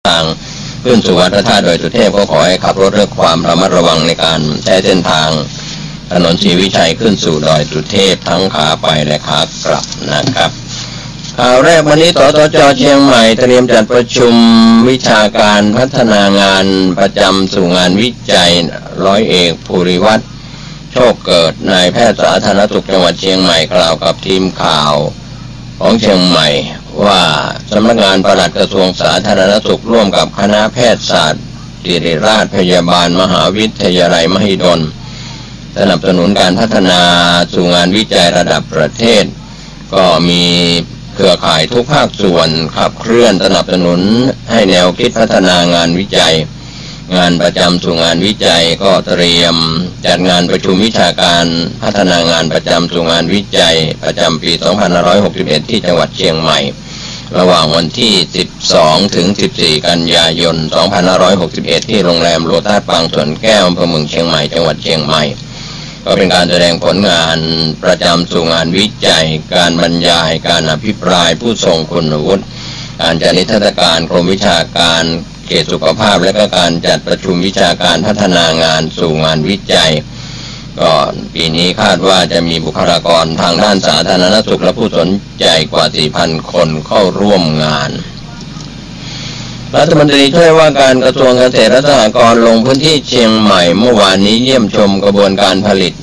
ทางขึ้นสู่วัดพระธาตุดอยสุเทพก็ขอให้ขับรถด้วยความระมัดระวังในการใช้เส้นทางถนนศรีวิชัยขึ้นสู่ดอยสุเทพทั้งขาไปและขากลับนะครับข่าวแรกวันนี้สตจ.เชียงใหม่เตรียมจัดประชุมวิชาการพัฒนางานประจำสู่งานวิจัยร้อยเอกภูริวัฒน์โชคเกิดนายแพทย์สาธารณสุขจังหวัดเชียงใหม่กล่าวกับทีมข่าวของเชียงใหม่ว่าสำนักงานปลัดกระทรวงสาธารณสุขร่วมกับคณะแพทยศาสตร์ศิริราชพยาบาลมหาวิทยาลัยมหิดลสนับสนุนการพัฒนาสู่งานวิจัยระดับประเทศก็มีเครือข่ายทุกภาคส่วนขับเคลื่อนสนับสนุนให้แนวคิดพัฒนางานวิจัยงานประจำสู่งานวิจัยก็เตรียมจัดงานประชุมวิชาการพัฒนางานประจำสู่งานวิจัยประจำปี 2561 ที่จังหวัดเชียงใหม่ระหว่างวันที่ 12 ถึง 14 กันยายน 2561 ที่โรงแรมโลตัสปางสวนแก้วอำเภอเมืองเชียงใหม่จังหวัดเชียงใหม่ก็เป็นการแสดงผลงานประจำสู่งานวิจัยการบรรยายการอภิปรายผู้ทรงคุณวุฒิการจัดนิทรรศการกรมวิชาการเขตสุขภาพและก็การจัดประชุมวิชาการพัฒนางานสู่งานวิจัยก็ปีนี้คาดว่าจะมีบุคลากรทางด้านสาธารณสุขและผู้สนใจกว่า 4,000 คนเข้าร่วมงานรัฐมนตรีช่วยว่าการกระทรวงเกษตรและสหกรณ์ลงพื้นที่เชียงใหม่เมื่อวานนี้เยี่ยมชมกระบวนการผลิต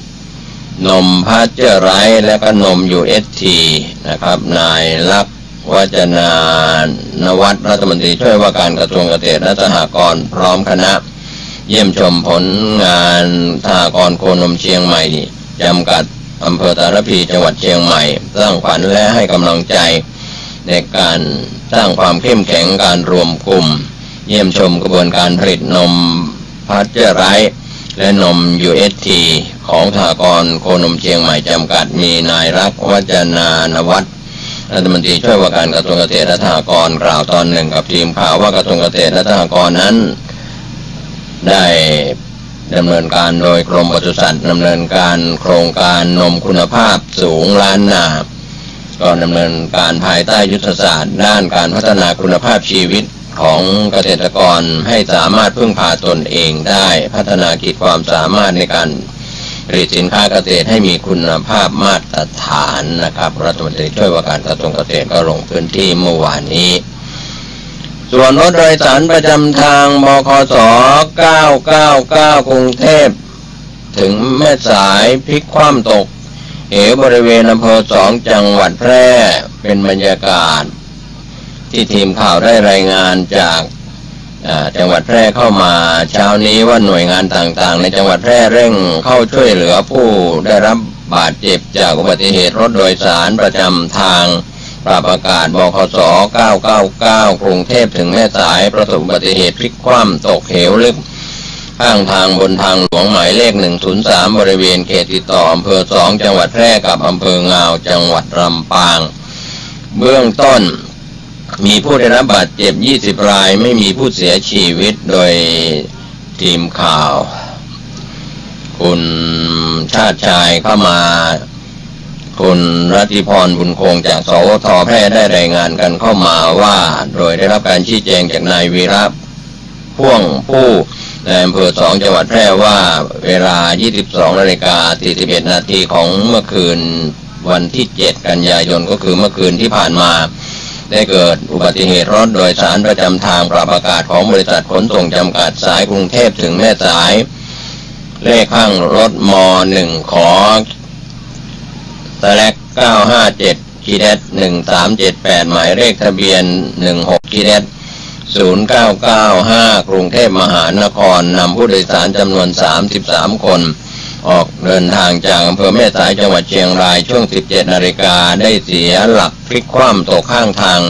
นมพาสเจอร์ไรส์และก็นม UST นะครับนายลักษณ์วจนานวัฒน์รัฐมนตรีช่วยว่าการกระทรวงเกษตรและสหกรณ์พร้อมคณะเยี่ยมชมผลงานสหกรณ์โคนมเชียงใหม่จำกัดอำเภอตาดพีจังหวัดเชียงใหม่สร้างขวัญและให้กำลังใจในการสร้างความเข้มแข็งการรวมกลุ่มเยี่ยมชมกระบวนการผลิตนมพาสเจอร์ไรส์และนม UST ของสหกรณ์โคนมเชียงใหม่จำกัดมีนายรักวจนานวัฒน์รัฐมนตรีช่วยว่าการกระทรวงเกษตรและสหกรณ์กล่าวตอนหนึ่งกับทีมข่าวว่ากระทรวงเกษตรและสหกรณ์นั้นได้ดำเนินการโดยกรมปศุสัตว์ดำเนินการโครงการนมคุณภาพสูงล้านนาก็ดำเนินการภายใต้ยุทธศาสตร์ด้านการพัฒนาคุณภาพชีวิตของเกษตรกรให้สามารถพึ่งพาตนเองได้พัฒนาขีดความสามารถในการผลิตสินค้าเกษตรให้มีคุณภาพมาตรฐานนะครับรัฐมนตรีช่วยว่าการกระทรวงเกษตรก็ลงพื้นที่เมื่อวานนี้ส่วนรถโดยสารประจำทางบขส. 999 กรุงเทพถึงแม่สายพลิกคว่ำตกเหวบริเวณอำเภอ2จังหวัดแพร่เป็นบรรยากาศที่ทีมข่าวได้รายงานจากจังหวัดแพร่เข้ามาเช้านี้ว่าหน่วยงานต่างๆในจังหวัดแพร่เร่งเข้าช่วยเหลือผู้ได้รับบาดเจ็บจากอุบัติเหตุรถโดยสารประจำทางปรับอากาศบขส. 999 กรุงเทพถึงแม่สายประสบอุบัติเหตุพลิกคว่ำตกเหวลึกข้างทางบนทางหลวงหมายเลข 103 บริเวณเขตติดต่ออำเภอ2จังหวัดแพร่กับอำเภองาวจังหวัดลำปางเบื้องต้นมีผู้ได้รับบาดเจ็บ20รายไม่มีผู้เสียชีวิตโดยทีมข่าวคุณชาติชายเข้ามาคุณรัติพรบุญคงจากสวท.แพร่ได้รายงานกันเข้ามาว่าโดยได้รับการชี้แจงจากนายวีระพ่วงผู้ในอำเภอ2จังหวัดแพร่ว่าเวลา 22:41 นาทีของเมื่อคืนวันที่7กันยายนก็คือเมื่อคืนที่ผ่านมาได้เกิดอุบัติเหตุรถโดยสารประจำทางปรับอากาศของบริษัทขนส่งจำกัดสายกรุงเทพถึงแม่สายเลขข้างรถม1ขอ957 1378หมายเลขทะเบียน16 0995 กรุงเทพมหานครนำผู้โดยสารจำนวน33คนออกเดินทางจากอำเภอแม่สายจังหวัดเชียงรายช่วง 17 นาฬิกาได้เสียหลักพลิกคว่ำตกข้างทาง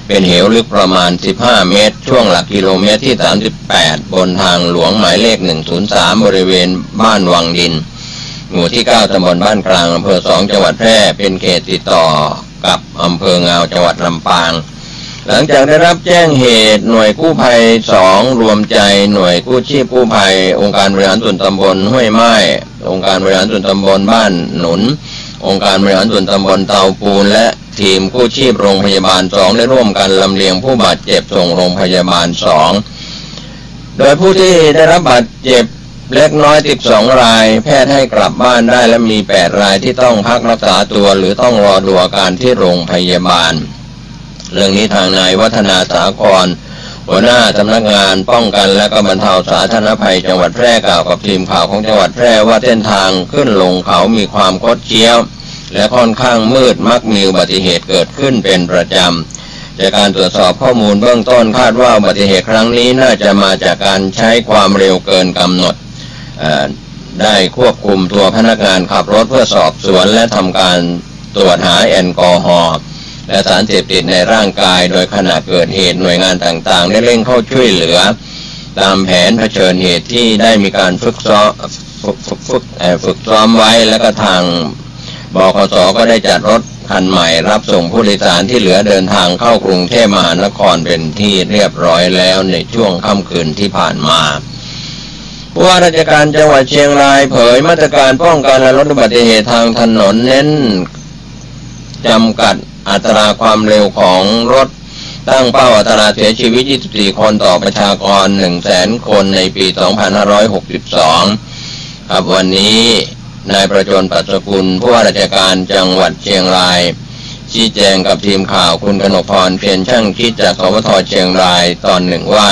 เป็นเหวลึกประมาณ15เมตรช่วงหลักกิโลเมตรที่38บนทางหลวงหมายเลข103บริเวณบ้านวังดินหมู่ที่9ตำบลบ้านกลางอำเภอ2จังหวัดแพร่เป็นเขตติดต่อกับอำเภองาวจังหวัดลำปางหลังจากได้รับแจ้งเหตุหน่วยกู้ภัย2รวมใจหน่วยกู้ชีพกู้ภัยองค์การบริหารส่วนตำบลห้วยไม้องค์การบริหารส่วนตำบลบ้านหนุนองค์การบริหารส่วนตำบลเตาปูนและ ทีมกู้ชีพโรงพยาบาล2ได้ร่วมกันลำเลียงผู้บาดเจ็บส่งโรงพยาบาล2โดยผู้ที่ได้รับบาดเจ็บเล็กน้อย12รายแพทย์ให้กลับบ้านได้และมี8รายที่ต้องพักรักษาตัวหรือต้องรอดูอาการที่โรงพยาบาลเรื่องนี้ทางนายวัฒนาสาครหัวหน้าสำนักงานป้องกันและก็บรรเทาสาธารณภัยจังหวัดแพร่กล่าวกับทีมข่าวของจังหวัดแพร่ว่าเส้นทางขึ้นลงเขามีความคดเคี้ยวและค่อนข้างมืดมักมีอุบัติเหตุเกิดขึ้นเป็นประจำจากการตรวจสอบข้อมูลเบื้องต้นคาดว่าอุบัติเหตุครั้งนี้น่าจะมาจากการใช้ความเร็วเกินกำหนดได้ควบคุมตัวพนักงานขับรถเพื่อสอบสวนและทำการตรวจหาแอลกอฮอล์และสารเสพติดในร่างกายโดยขณะเกิดเหตุหน่วยงานต่างๆได้เร่งเข้าช่วยเหลือตามแผนเผชิญเหตุที่ได้มีการฝึกซ้อมไว้และก็ทางบขส.ก็ได้จัดรถคันใหม่รับส่งผู้โดยสารที่เหลือเดินทางเข้ากรุงเทพมหานครเป็นที่เรียบร้อยแล้วในช่วงค่ำคืนที่ผ่านมาผู้ว่าราชการจังหวัดเชียงรายเผยมาตรการป้องกันและลดอุบัติเหตุทางถนนเน้นจำกัดอัตราความเร็วของรถตั้งเป้าอัตราเสียชีวิต24คนต่อประชากร 100,000 คนในปี 2562 ครับวันนี้นายประจน ปัสสกุลผู้ว่าราชการจังหวัดเชียงรายชี้แจงกับทีมข่าวคุณกนกพรเพียรช่างคิดจากสวทเชียงรายตอนหนึ่งว่า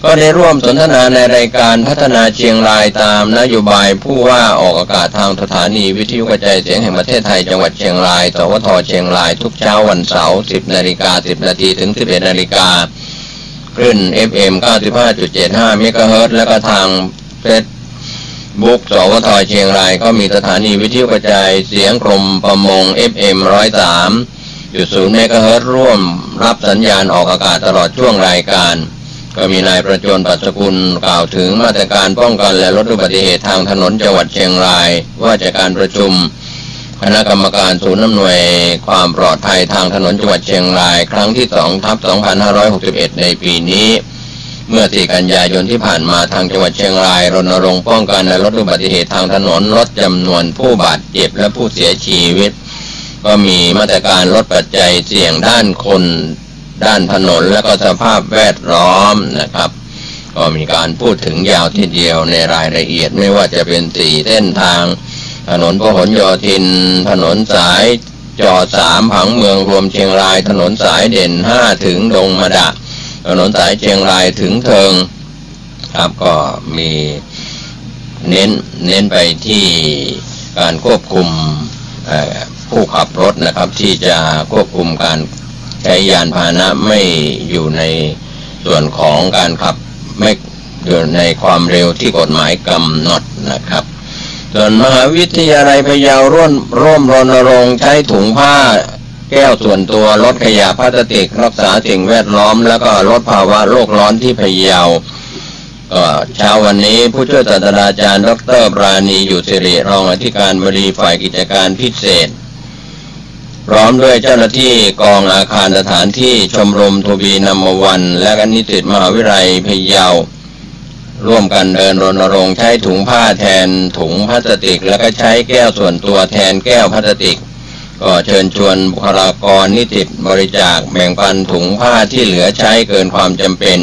ก็ได้ร่วมสนทนาในรายการพัฒนาเชียงรายตามนโยบายผู้ว่าออกอากาศทางสถานีวิทยุกระจายเสียงแห่งประเทศไทยจังหวัดเชียงรายสวทเชียงรายทุกเช้าวันเสาร์ 10:10 น.ถึง 11:00 น.คลื่น FM 95.75 เมกะเฮิรตซ์และก็ทางเฟซบุ๊กสวทเชียงรายก็มีสถานีวิทยุกระจายเสียงกรมประมง FM 103.0 เมกะเฮิรตซ์ร่วมรับสัญญาณออกอากาศตลอดช่วงรายการก็มีนายประจน ปัสสกุลกล่าวถึงมาตรการป้องกันและลดอุบัติเหตุทางถนนจังหวัดเชียงรายว่าจากการประชุมคณะกรรมการศูนย์อำนวยความปลอดภัยทางถนนจังหวัดเชียงรายครั้งที่ 2/2561 ในปีนี้เมื่อ4 กันยายนที่ผ่านมาทางจังหวัดเชียงรายรณรงค์ป้องกันและลดอุบัติเหตุทางถนนลดจำนวนผู้บาดเจ็บและผู้เสียชีวิตก็มีมาตรการลดปัจจัยเสี่ยงด้านคนด้านถนนและก็สภาพแวดล้อมนะครับก็มีการพูดถึงยาวทีเดียวในรายละเอียดไม่ว่าจะเป็น4 เส้นทางถนนพหลโยธินถนนสายจ3ผังเมืองรวมเชียงรายถนนสายเด่น5ถึงดงมะดะถนนสายเชียงรายถึงเทิงครับก็มีเน้นไปที่การควบคุมผู้ขับรถนะครับที่จะควบคุมการใช้ยานพาหนะไม่อยู่ในส่วนของการขับไม่อยู่ในความเร็วที่กฎหมายกำหนดนะครับส่วนมหาวิทยาลัยพะเยาร่วมรณรงค์ใช้ถุงผ้าแก้วส่วนตัวลดขยะพลาสติกรักษาสิ่งแวดล้อมแล้วก็ลดภาวะโลกร้อนที่พะเยาก็เช้าวันนี้ผู้ช่วยศาสตราจารย์ดร.ปราณีอยู่สิริรองอธิการบดีฝ่ายกิจการพิเศษพร้อมด้วยเจ้าหน้าที่กองอาคารสถานที่ชมรมทูบีนัมเบอร์วันและก็นิสิตมหาวิทยาลัยพะเยาร่วมกันเดินรณรงค์ใช้ถุงผ้าแทนถุงพลาสติกแล้วก็ใช้แก้วส่วนตัวแทนแก้วพลาสติกก็เชิญชวนบุคลากรนิสิตบริจาคแบ่งปันถุงผ้าที่เหลือใช้เกินความจำเป็น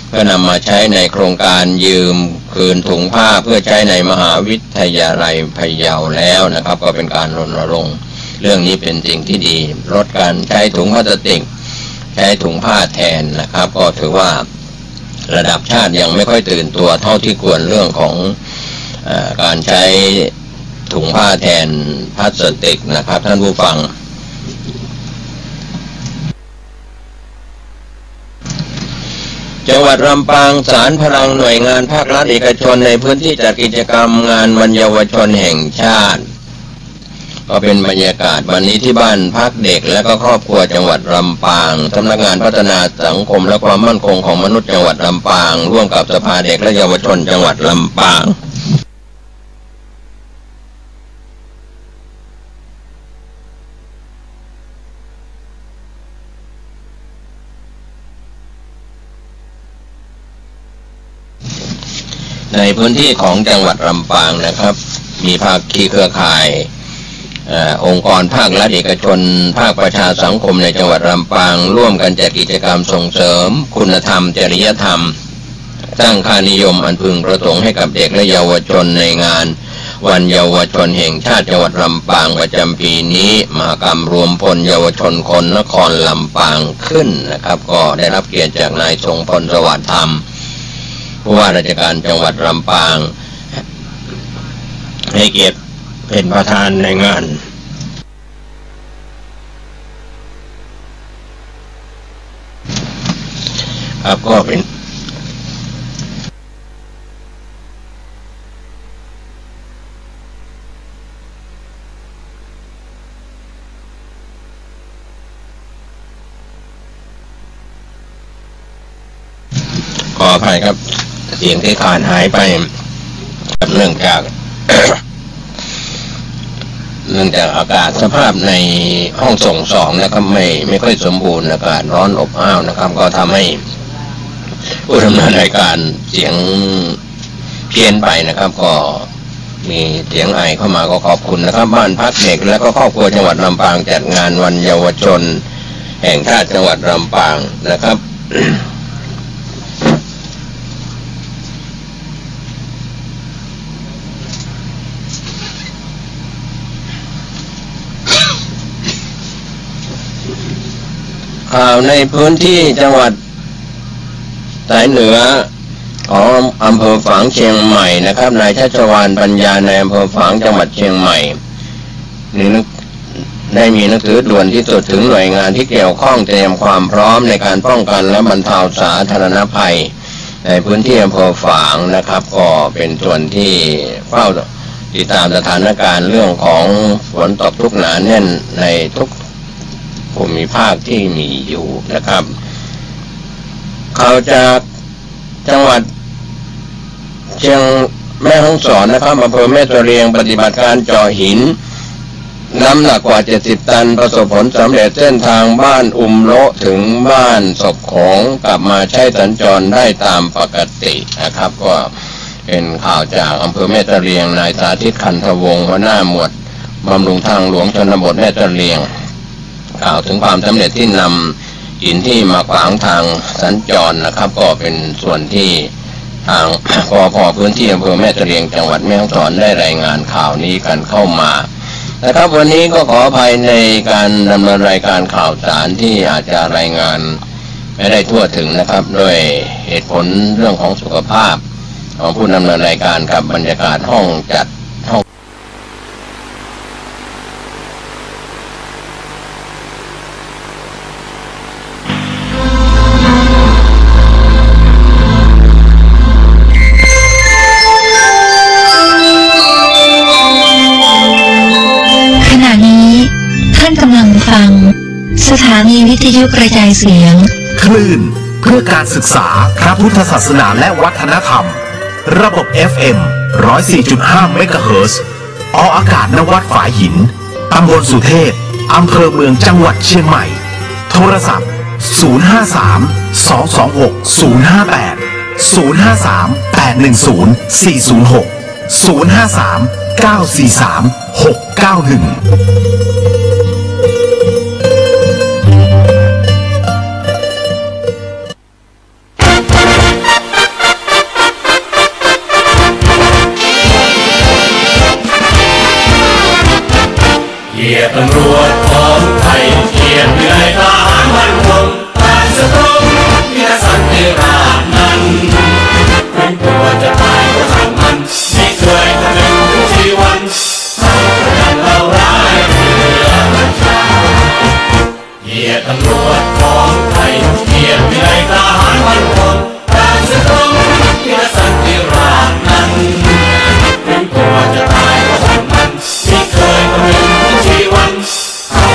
เพื่อนำมาใช้ในโครงการยืมคืนถุงผ้าเพื่อใช้ในมหาวิทยาลัยพะเยาแล้วนะครับก็เป็นการรณรงค์เรื่องนี้เป็นสิ่งที่ดีลดการใช้ถุงพลาสติกใช้ถุงผ้าแทนนะครับก็ถือว่าระดับชาติยังไม่ค่อยตื่นตัวเท่าที่ควรเรื่องของการใช้ถุงผ้าแทนพลาสติกนะครับท่านผู้ฟังจังหวัดลำปางศาลพลังหน่วยงานภาครัฐเอกชนในพื้นที่จัดกิจกรรมงานวันเยาวชนแห่งชาติก็เป็นบรรยากาศวันนี้ที่บ้านพักเด็กและก็ครอบครัวจังหวัดลำปางสำนักงานพัฒนาสังคมและความมั่นคงของมนุษย์จังหวัดลำปางร่วมกับสภาเด็กและเยาวชนจังหวัดลำปางในพื้นที่ของจังหวัดลำปางนะครับมีภาคีเครือข่าย องค์กรภาครัฐเอกชนภาคประชาสังคมในจังหวัดลำปางร่วมกันจัดกิจกรรมส่งเสริมคุณธรรมจริยธรรมสร้างค่านิยมอันพึงประสงค์ให้กับเด็กและเยาวชนในงานวันเยาวชนแห่งชาติจังหวัดลำปางประจำปีนี้มหกรรมรวมพลเยาวชนคนนครลำปางขึ้นนะครับก็ได้รับเกียรติจากนายทรงพลสวัสดิ์ธรรมผู้ว่าราชการจังหวัดลำปางให้เกียรติเป็นประธานในงานครับก็เป็นขออภัยครับเสียงที่ขาดหายไปเนื่องจาก อากาศสภาพในห้องส่งสองนะครับไม่ค่อยสมบูรณ์อากาศร้อนอบอ้าวนะครับก็ทำให้ผู้ดำเนินรายการเสียงเพี้ยนไปนะครับก็มีเสียงไอเข้ามาก็ขอบคุณนะครับบ้านพักเด็กและก็ครอบครัวจังหวัดลำปางจัดงานวันเยาวชนแห่งชาติจังหวัดลำปางนะครับ ข่าวในพื้นที่จังหวัดสายเหนือของอำเภอฝางเชียงใหม่นะครับนายชัชวาลปัญญาในอำเภอฝางจังหวัดเชียงใหม่ได้มีหนังสือด่วนที่สุดถึงหน่วยงานที่เกี่ยวข้องเตรียมความพร้อมในการป้องกันและบรรเทาสาธารณภัยในพื้นที่อำเภอฝางนะครับก็เป็นส่วนที่เฝ้าติดตามสถานการณ์เรื่องของฝนตกทุกหนาแน่นในทุกภูมิภาคที่มีอยู่นะครับข่าวจากจังหวัดแม่ฮ่องสอนนะครับอำเภอแม่เสรียงปฏิบัติการเจาะหินน้ำหนักกว่า70ตันประสบผลสำเร็จเส้นทางบ้านอุมโละถึงบ้านศพของกลับมาใช้สัญจรได้ตามปกตินะครับก็เป็นข่าวจากอำเภอแม่เสรียงนายสาธิตขันธวงศ์หัวหน้าหมวดบำรุงทางหลวงชนบทแม่เสรียงกล่าวถึงความสำเร็จที่นำหินที่มาขวางทางสัญจรนะครับก็เป็นส่วนที่ทางปภ.พื้นที่อำเภอแม่เสรียงจังหวัดแม่ฮ่องสอนได้รายงานข่าวนี้กันเข้ามานะครับวันนี้ก็ขออภัยในการดำเนินรายการข่าวสารที่อาจจะรายงานไม่ได้ทั่วถึงนะครับด้วยเหตุผลเรื่องของสุขภาพของผู้ดำเนินรายการกับบรรยากาศห้องจัดห้องสถานีวิทยุกระจายเสียงคลื่นเพื่อการศึกษาพระพุทธศาสนาและวัฒนธรรมระบบ FM 104.5 เมกะเฮิรตซ์ออกอากาศณวัดฝายหินตำบลสุเทพอำเภอเมืองจังหวัดเชียงใหม่โทรศัพท์053-226-058-053-810-406 053-943-691เกียรติตำรวจของไทยเกียรติเหนื่อยทหารมั่นคงตามสตรงมีสันติราษฎร์นั้นถึงตัวจะตายก็ช่างมันไม่เคยคำนึงถึงชีวันเราพยันเราร้ายเพื่อประชาเกียรติตำรวจของไทยเกียรติเหนื่อยทหารมั่นคงตามสตรงมีสันติราษฎร์นั้นถึงตัวจะตายก็ช่างมันไม่เคยคำนึงชีวันเรา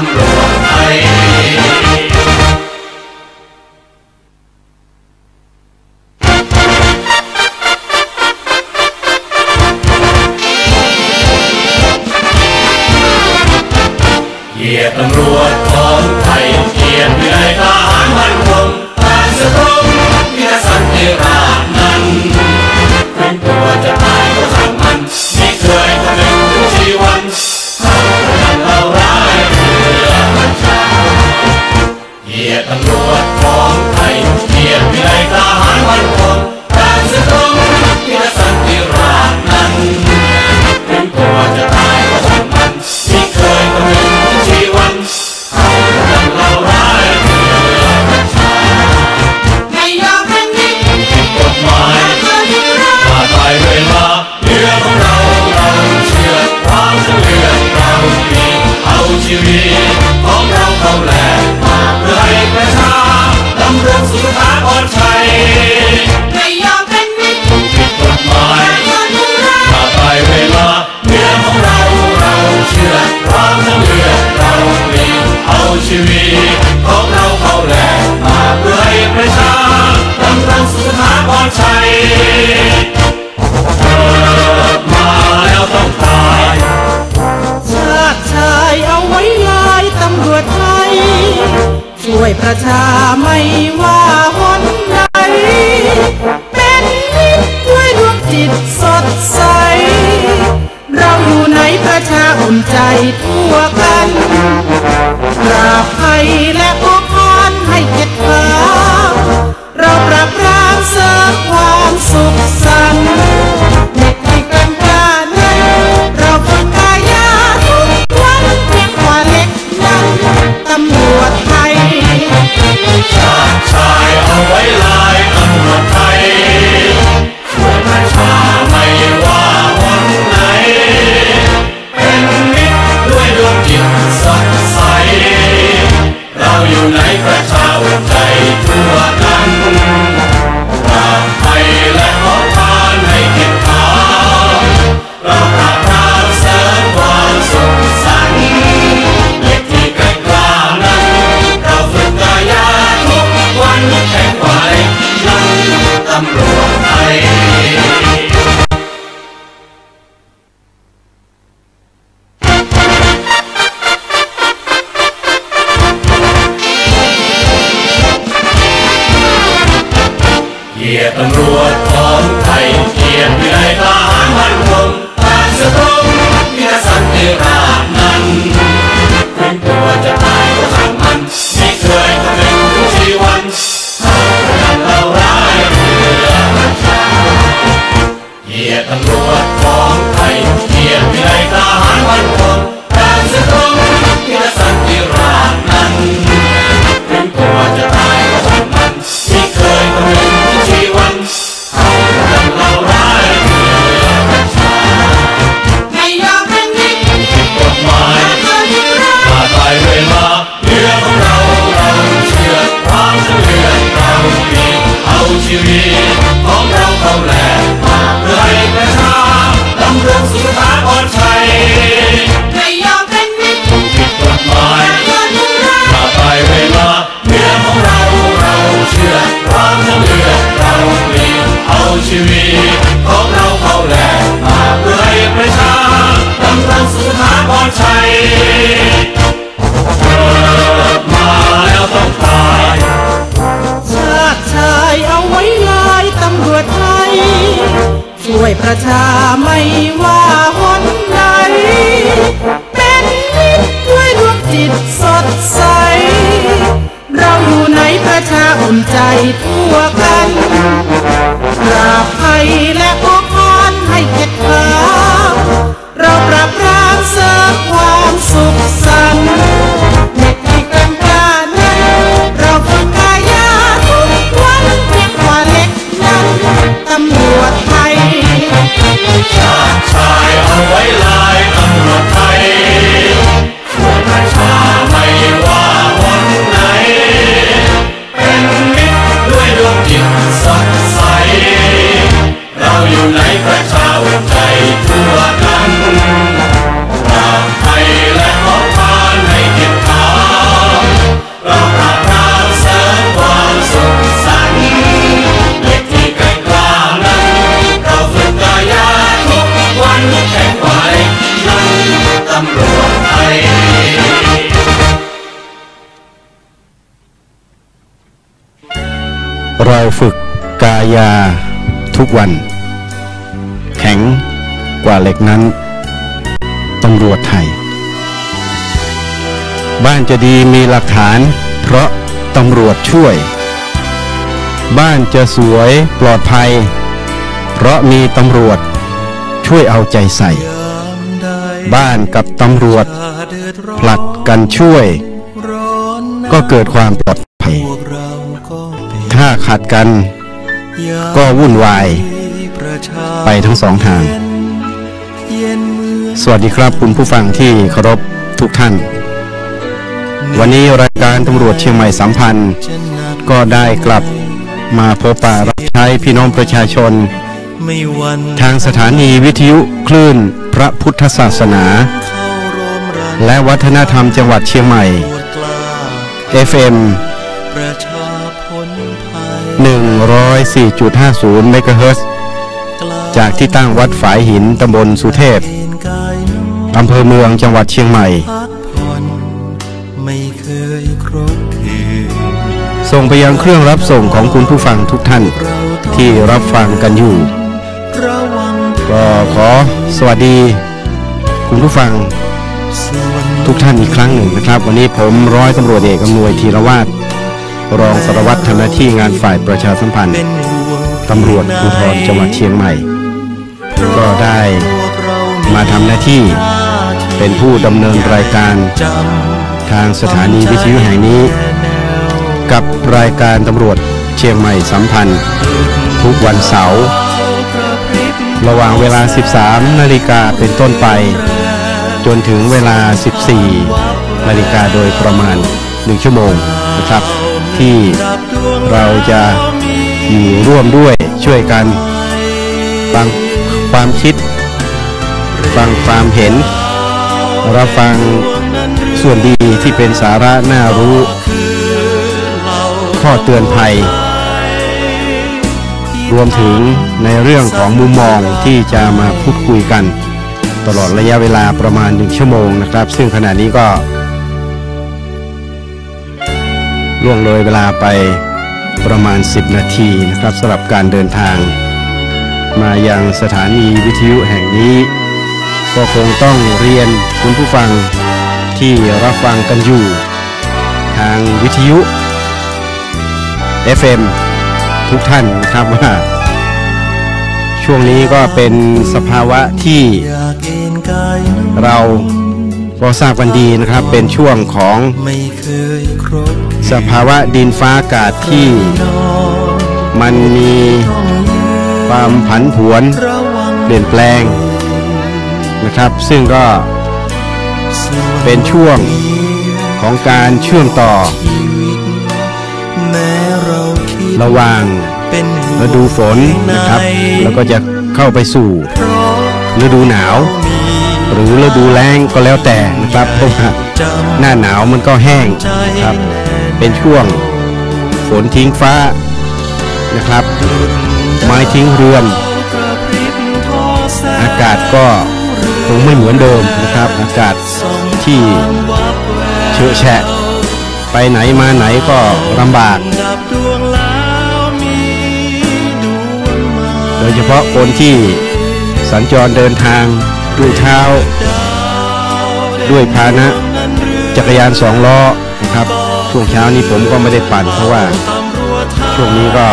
ำรวจไทยเกียรติตำรวจของไทยเกียรติวินัยทหารมั่นคงการสืบรบพิทักษ์สันติราษฎร์นั้นถึงตัวจะตายก็ช่างมันไม่เคยคำนึงถึงชีวันเขาทำเราร้ายเพื่อประชาเกียรติตำรวจของไทยเกียรติวินัยทหารมั่นคงการสืบรบพิทักษ์สันติราษฎร์นั้นถึงตัวจะตายก็ช่างมันไม่เคยคำนึงถึงชีวันเขาทำเราร้ายเพื่อประชาไม่ยอมเป็นนิดกฎหมายมาตายเวลาเรือของเราเชื่อความเลือดเรามีเอาชีวิตของเราเข้าแลกมาเพื่อให้ประชาดำรงสุขาปลอดภัยไม่ยอมเป็นนิดผิดกฎหมายมาตายเวลาเรือของเราเชื่อความเลือดเรามีเอาชีวิตของเราเข้าแลกมาเพื่อให้ประชาดำรงสุขาปลอดภัยเกิดมาแล้วต้องตายชาติชายเอาไว้ลายตำรวจไทยช่วยประชาไม่ว่าหนใดเป็นมิตรด้วยดวงจิตสดใสเราอยู่ในประชาอุ่นใจทั่วกันปราบภัยและปกป้องให้เกียรติเขาเราปราบปรามเสริมความสุขสันต์เด็กที่กันกล้านั้นเราฝึกกายาทุกวันเพียงกว่าเล็กนั้นตำรวจไทยชาติชายเอาไว้ลายตำรวจไทยช่วยประชาไม่ว่าวันไหนเป็นมิตรด้วยดวงจิตสดใสเราอยู่ในประชาอุ่นใจทั่วกันปราบภัยและขอทานให้เกียรติเขาเราปราบปรามเสริมความสุขสันต์เด็กที่แกร่งกล้านั้นเราฝึกกายาทุกวันแข็งกว่าเล็กนั้นตำรวจไทยเกียรติตำรวจของไทยเกียรติวินัยทหารมั่นคงการสืบรบพิทักษ์สันติราษฎร์นั้นถึงตัวจะตายก็ช่างมันไม่เคยคำนึงถึงชีวันเขาทำเราร้ายเพื่อประชาเกียรติตำรวจของไทยเกียรติวินัยทหารมั่นคงการสืบรบพิทักษ์สันติราษฎร์นั้นถึงตัวจะตายก็ช่างมันไม่เคยคำนึงถึงชีวันเขาทำเราร้ายเพื่อประชาไม่ยอมเป็นนิดผิดกฎหมายมาตายเวลาเรือของเราเชื่อความเลือดเรามีเอาชีวิตของเราเข้าแลกมาเพื่อให้ประชาดำรงสุขาปลอดภัยไม่ยอมเป็นนิดผิดกฎหมายมาตายเวลาเรือของเราเชื่อความเลือดเรามีเอาชีวิตของเราเข้าแลกมาเพื่อให้ประชาดำรงสุขาปลอดภัยเกิดมาแล้วต้องตายชาติชายเอาไว้ลายตำรวจไทยช่วยประชาไม่ว่าหนใดเป็นมิตรด้วยดวงจิตสดใสเราอยู่ในประชาอุ่นใจทั่วกันปราบภัยและปกป้องให้เกียรติเขาเราปราบปรามเสริมความสุขสันต์เด็กที่กันกล้านั้นเราฝึกกายาทุกวันเพียงกว่าเล็กนั้นตำรวจไทยชาติชายเอาไว้ลายตำรวจไทยช่วยประชาไม่ว่าวันไหนเป็นมิตรด้วยดวงจิตสดใสเรา เราฝึกกายาทุกวันแข็งกว่าเหล็กนั้นตำรวจไทยบ้านจะดีมีหลักฐานเพราะตำรวจช่วยบ้านจะสวยปลอดภัยเพราะมีตำรวจช่วยเอาใจใส่บ้านกับตำรวจผลัดกันช่วยก็เกิดความปลอดภัยถ้าขัดกันก็วุ่นวายไปทั้งสองทางสวัสดีครับคุณผู้ฟังที่เคารพทุกท่านวันนี้รายการตำรวจเชียงใหม่สัมพันธ์ก็ได้กลับมาพบปะรับใช้พี่น้องประชาชนทางสถานีวิทยุคลื่นพระพุทธศาสนาและวัฒนธรรมจังหวัดเชียงใหม่ FM 104.50 เมกะเฮิรตซ์จากที่ตั้งวัดฝายหินตำบลสุเทพอำเภอเมืองจังหวัดเชียงใหม่ส่งไปยังเครื่องรับส่งของคุณผู้ฟังทุกท่านที่รับฟังกันอยู่ก็ขอสวัสดีคุณผู้ฟังทุกท่านอีกครั้งหนึ่งนะครับวันนี้ผมร้อยตำรวจเอกอำนวยธีรวาทรองสารวัตรทำหน้าที่งานฝ่ายประชาสัมพันธ์ตำรวจภูธรจังหวัดเชียงใหม่ก็ได้มาทำหน้าที่เป็นผู้ดำเนินรายการทางสถานีวิทยุแห่งนี้กับรายการตำรวจเชียงใหม่สัมพันธ์ทุกวันเสาร์ระหว่างเวลา 13 นาฬิกาเป็นต้นไปจนถึงเวลา 14 นาฬิกาโดยประมาณ1ชั่วโมงนะครับที่เราจะอยู่ร่วมด้วยช่วยกันฟังความคิดฟังความเห็นรับฟังส่วนดีที่เป็นสาระน่ารู้ข้อเตือนภัยรวมถึงในเรื่องของมุมมองที่จะมาพูดคุยกันตลอดระยะเวลาประมาณ1ชั่วโมงนะครับซึ่งขณะนี้ก็ล่วงเลยเวลาไปประมาณ10นาทีนะครับสำหรับการเดินทางมายังสถานีวิทยุแห่งนี้ก็คงต้องเรียนคุณผู้ฟังที่รับฟังกันอยู่ทางวิทยุ FM ทุกท่านนะครับว่าช่วงนี้ก็เป็นสภาวะที่เราก็ทราบกันดีนะครับเป็นช่วงของสภาวะดินฟ้าอากาศที่มันมีความผันผวนเปลี่ยนแปลงนะครับซึ่งก็เป็นช่วงของการเชื่อมต่อระหว่างฤดูฝนนะครับแล้วก็จะเข้าไปสู่ฤดูหนาวหรือฤดูแล้งก็แล้วแต่นะครับเพราะว่าหน้าหนาวมันก็แห้งครับเป็นช่วงฝนทิ้งฟ้านะครับไม้ทิ้งเรือนอากาศก็คงไม่เหมือนเดิมนะครับอากาศที่เฉอะแฉะไปไหนมาไหนก็ลำบากโดยเฉพาะคนที่สัญจรเดินทางด้วยเท้าด้วยพาหนะจักรยาน2 ล้อนะครับช่วงเช้านี้ผมก็ไม่ได้ปั่นเพราะว่าช่วงนี้ก็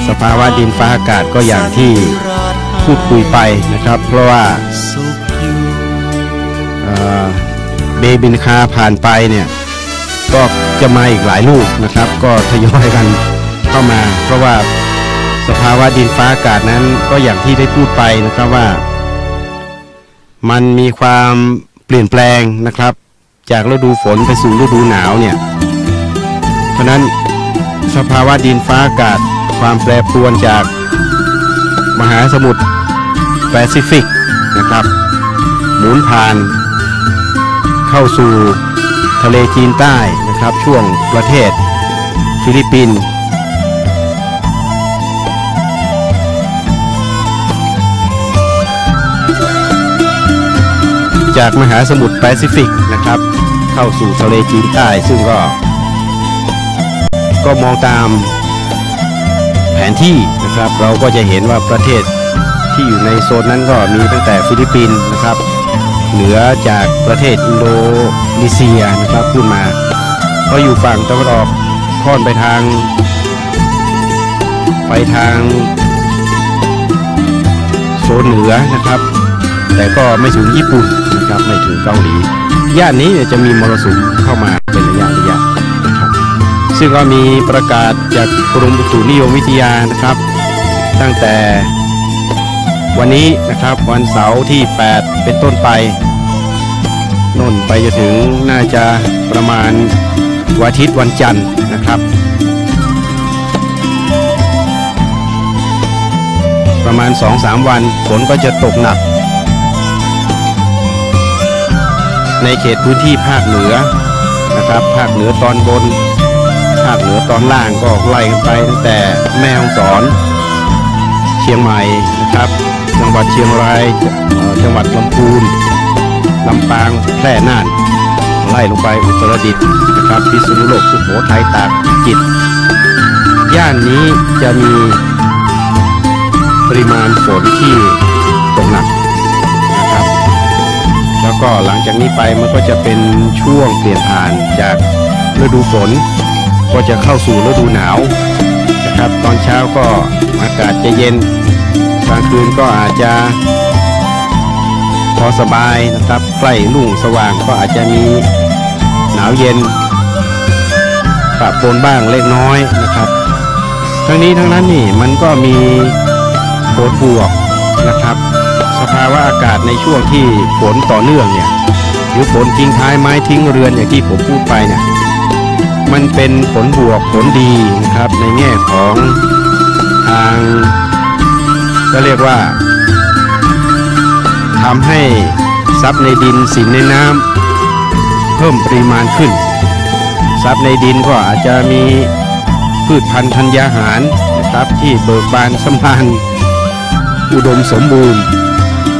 สภาวะดินฟ้าอากาศก็อย่างที่พูดคุยไปนะครับเพราะว่าเบบินคาผ่านไปเนี่ยก็จะมาอีกหลายลูกนะครับก็ทยอยกันเข้ามาเพราะว่าสภาวะดินฟ้าอากาศนั้นก็อย่างที่ได้พูดไปนะครับว่ามันมีความเปลี่ยนแปลงนะครับจากฤดูฝนไปสู่ฤดูหนาวเนี่ยเพราะนั้นสภาวะดินฟ้าอากาศความแปรปรวนจากมหาสมุทรแปซิฟิกนะครับหมุนผ่านเข้าสู่ทะเลจีนใต้นะครับช่วงประเทศฟิลิปปินส์จากมหาสมุทรแปซิฟิกนะครับเข้าสู่ทะเลจีนใต้ซึ่งก็มองตาม แผนที่นะครับเราก็จะเห็นว่าประเทศที่อยู่ในโซนนั้นก็มีตั้งแต่ฟิลิปปินส์นะครับเหนือจากประเทศอินโดนีเซียนะครับขึ้นมาพออยู่ฝั่งตะวันออกค่อนไปทางโซนเหนือนะครับแต่ก็ไม่ถึงญี่ปุ่นนะครับไม่ถึงเกาหลีย่านนี้จะมีมรสุมเข้ามาเป็นระยะนะครับซึ่งก็มีประกาศจากกรมอุตุนิยมวิทยานะครับตั้งแต่วันนี้นะครับวันเสาร์ที่8เป็นต้นไปโน่นไปจะถึงน่าจะประมาณวันอาทิตย์วันจันทร์นะครับประมาณ 2-3 วันฝนก็จะตกหนักในเขตพื้นที่ภาคเหนือนะครับภาคเหนือตอนบนภาคเหนือตอนล่างก็ไล่กันไปตั้งแต่แม่ฮ่องสอนเชียงใหม่นะครับจังหวัดเชียงรายจังหวัดลำพูนลำปางแพร่น่านไล่ลงไปอุตรดิตถ์นะครับพิษณุโลกสุโขทัยตากพิจิตรย่านนี้จะมีปริมาณฝนที่ตกหนักนะครับแล้วก็หลังจากนี้ไปมันก็จะเป็นช่วงเปลี่ยนผ่านจากฤดูฝนก็จะเข้าสู่ฤดูหนาวนะครับตอนเช้าก็อากาศจะเย็นกลางคืนก็อาจจะพอสบายนะครับใกล้รุ่งสว่างก็อาจจะมีหนาวเย็นปะปนบ้างเล็กน้อยนะครับทั้งนี้ทั้งนั้นนี่มันก็มีผลบวกนะครับสภาวะอากาศในช่วงที่ฝนต่อเนื่องเนี่ยหรือฝนทิ้งท้ายไม้ทิ้งเรือนอย่างที่ผมพูดไปเนี่ยมันเป็นผลบวกผลดีนะครับในแง่ของทางก็เรียกว่าทำให้ทรัพย์ในดินสินในน้ำเพิ่มปริมาณขึ้นทรัพย์ในดินก็อาจจะมีพืชพันธุ์ธัญญาหารนะครับที่เบิกบานสำราญอุดมสมบูรณ์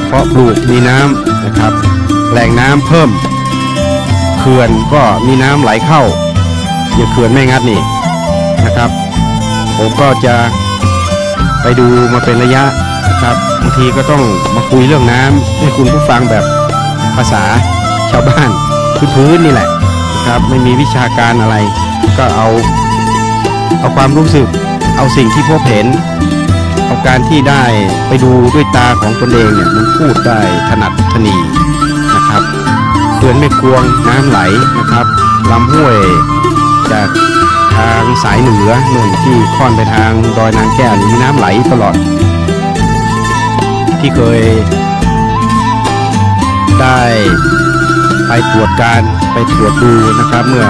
เพราะปลูกมีน้ำนะครับแหล่งน้ำเพิ่มเขื่อนก็มีน้ำไหลเข้าอย่างเขื่อนแม่งัดนี่นะครับผมก็จะไปดูมาเป็นระยะนะครับบางทีก็ต้องมาคุยเรื่องน้ำให้คุณผู้ฟังแบบภาษาชาวบ้านพื้นๆนี่แหละนะครับไม่มีวิชาการอะไรก็เอาความรู้สึกเอาสิ่งที่พบเห็นเอาการที่ได้ไปดูด้วยตาของตนเองเนี่ยมันพูดได้ถนัดถนีนะครับเขื่อนแม่กวงน้ำไหลนะครับลำห้วยจากทางสายเหนือนู่นที่ค่อนไปทางดอยนางแก้วมีน้ำไหลตลอดที่เคยได้ไปตรวจการไปตรวจดูนะครับเมื่อ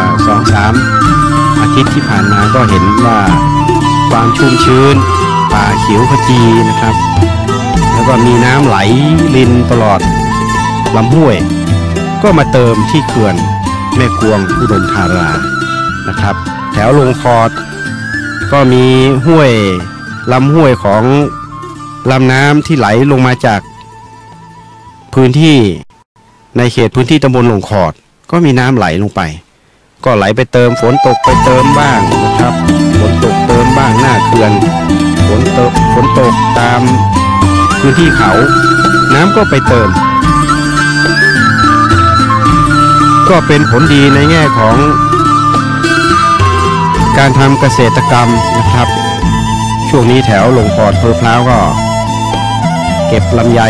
2-3 อาทิตย์ที่ผ่านมาก็เห็นว่าความชุ่มชื้นป่าเขียวขจีนะครับแล้วก็มีน้ำไหลรินตลอดลำห้วยก็มาเติมที่เขื่อนแม่กวงอุดมธารานะครับแถวลงคอดก็มีห้วยลำห้วยของลำน้ำที่ไหลลงมาจากพื้นที่ในเขตพื้นที่ตำบลหลงขอดก็มีน้ำไหลลงไปก็ไหลไปเติมฝนตกไปเติมบ้างนะครับฝนตกเติมบ้างหน้าเขื่อนฝนตกตามพื้นที่เขาน้ำก็ไปเติมก็เป็นผลดีในแง่ของการทำเกษตรกรรมนะครับช่วงนี้แถวหลงขอดอำเภอพร้าวก็เก็บลำไย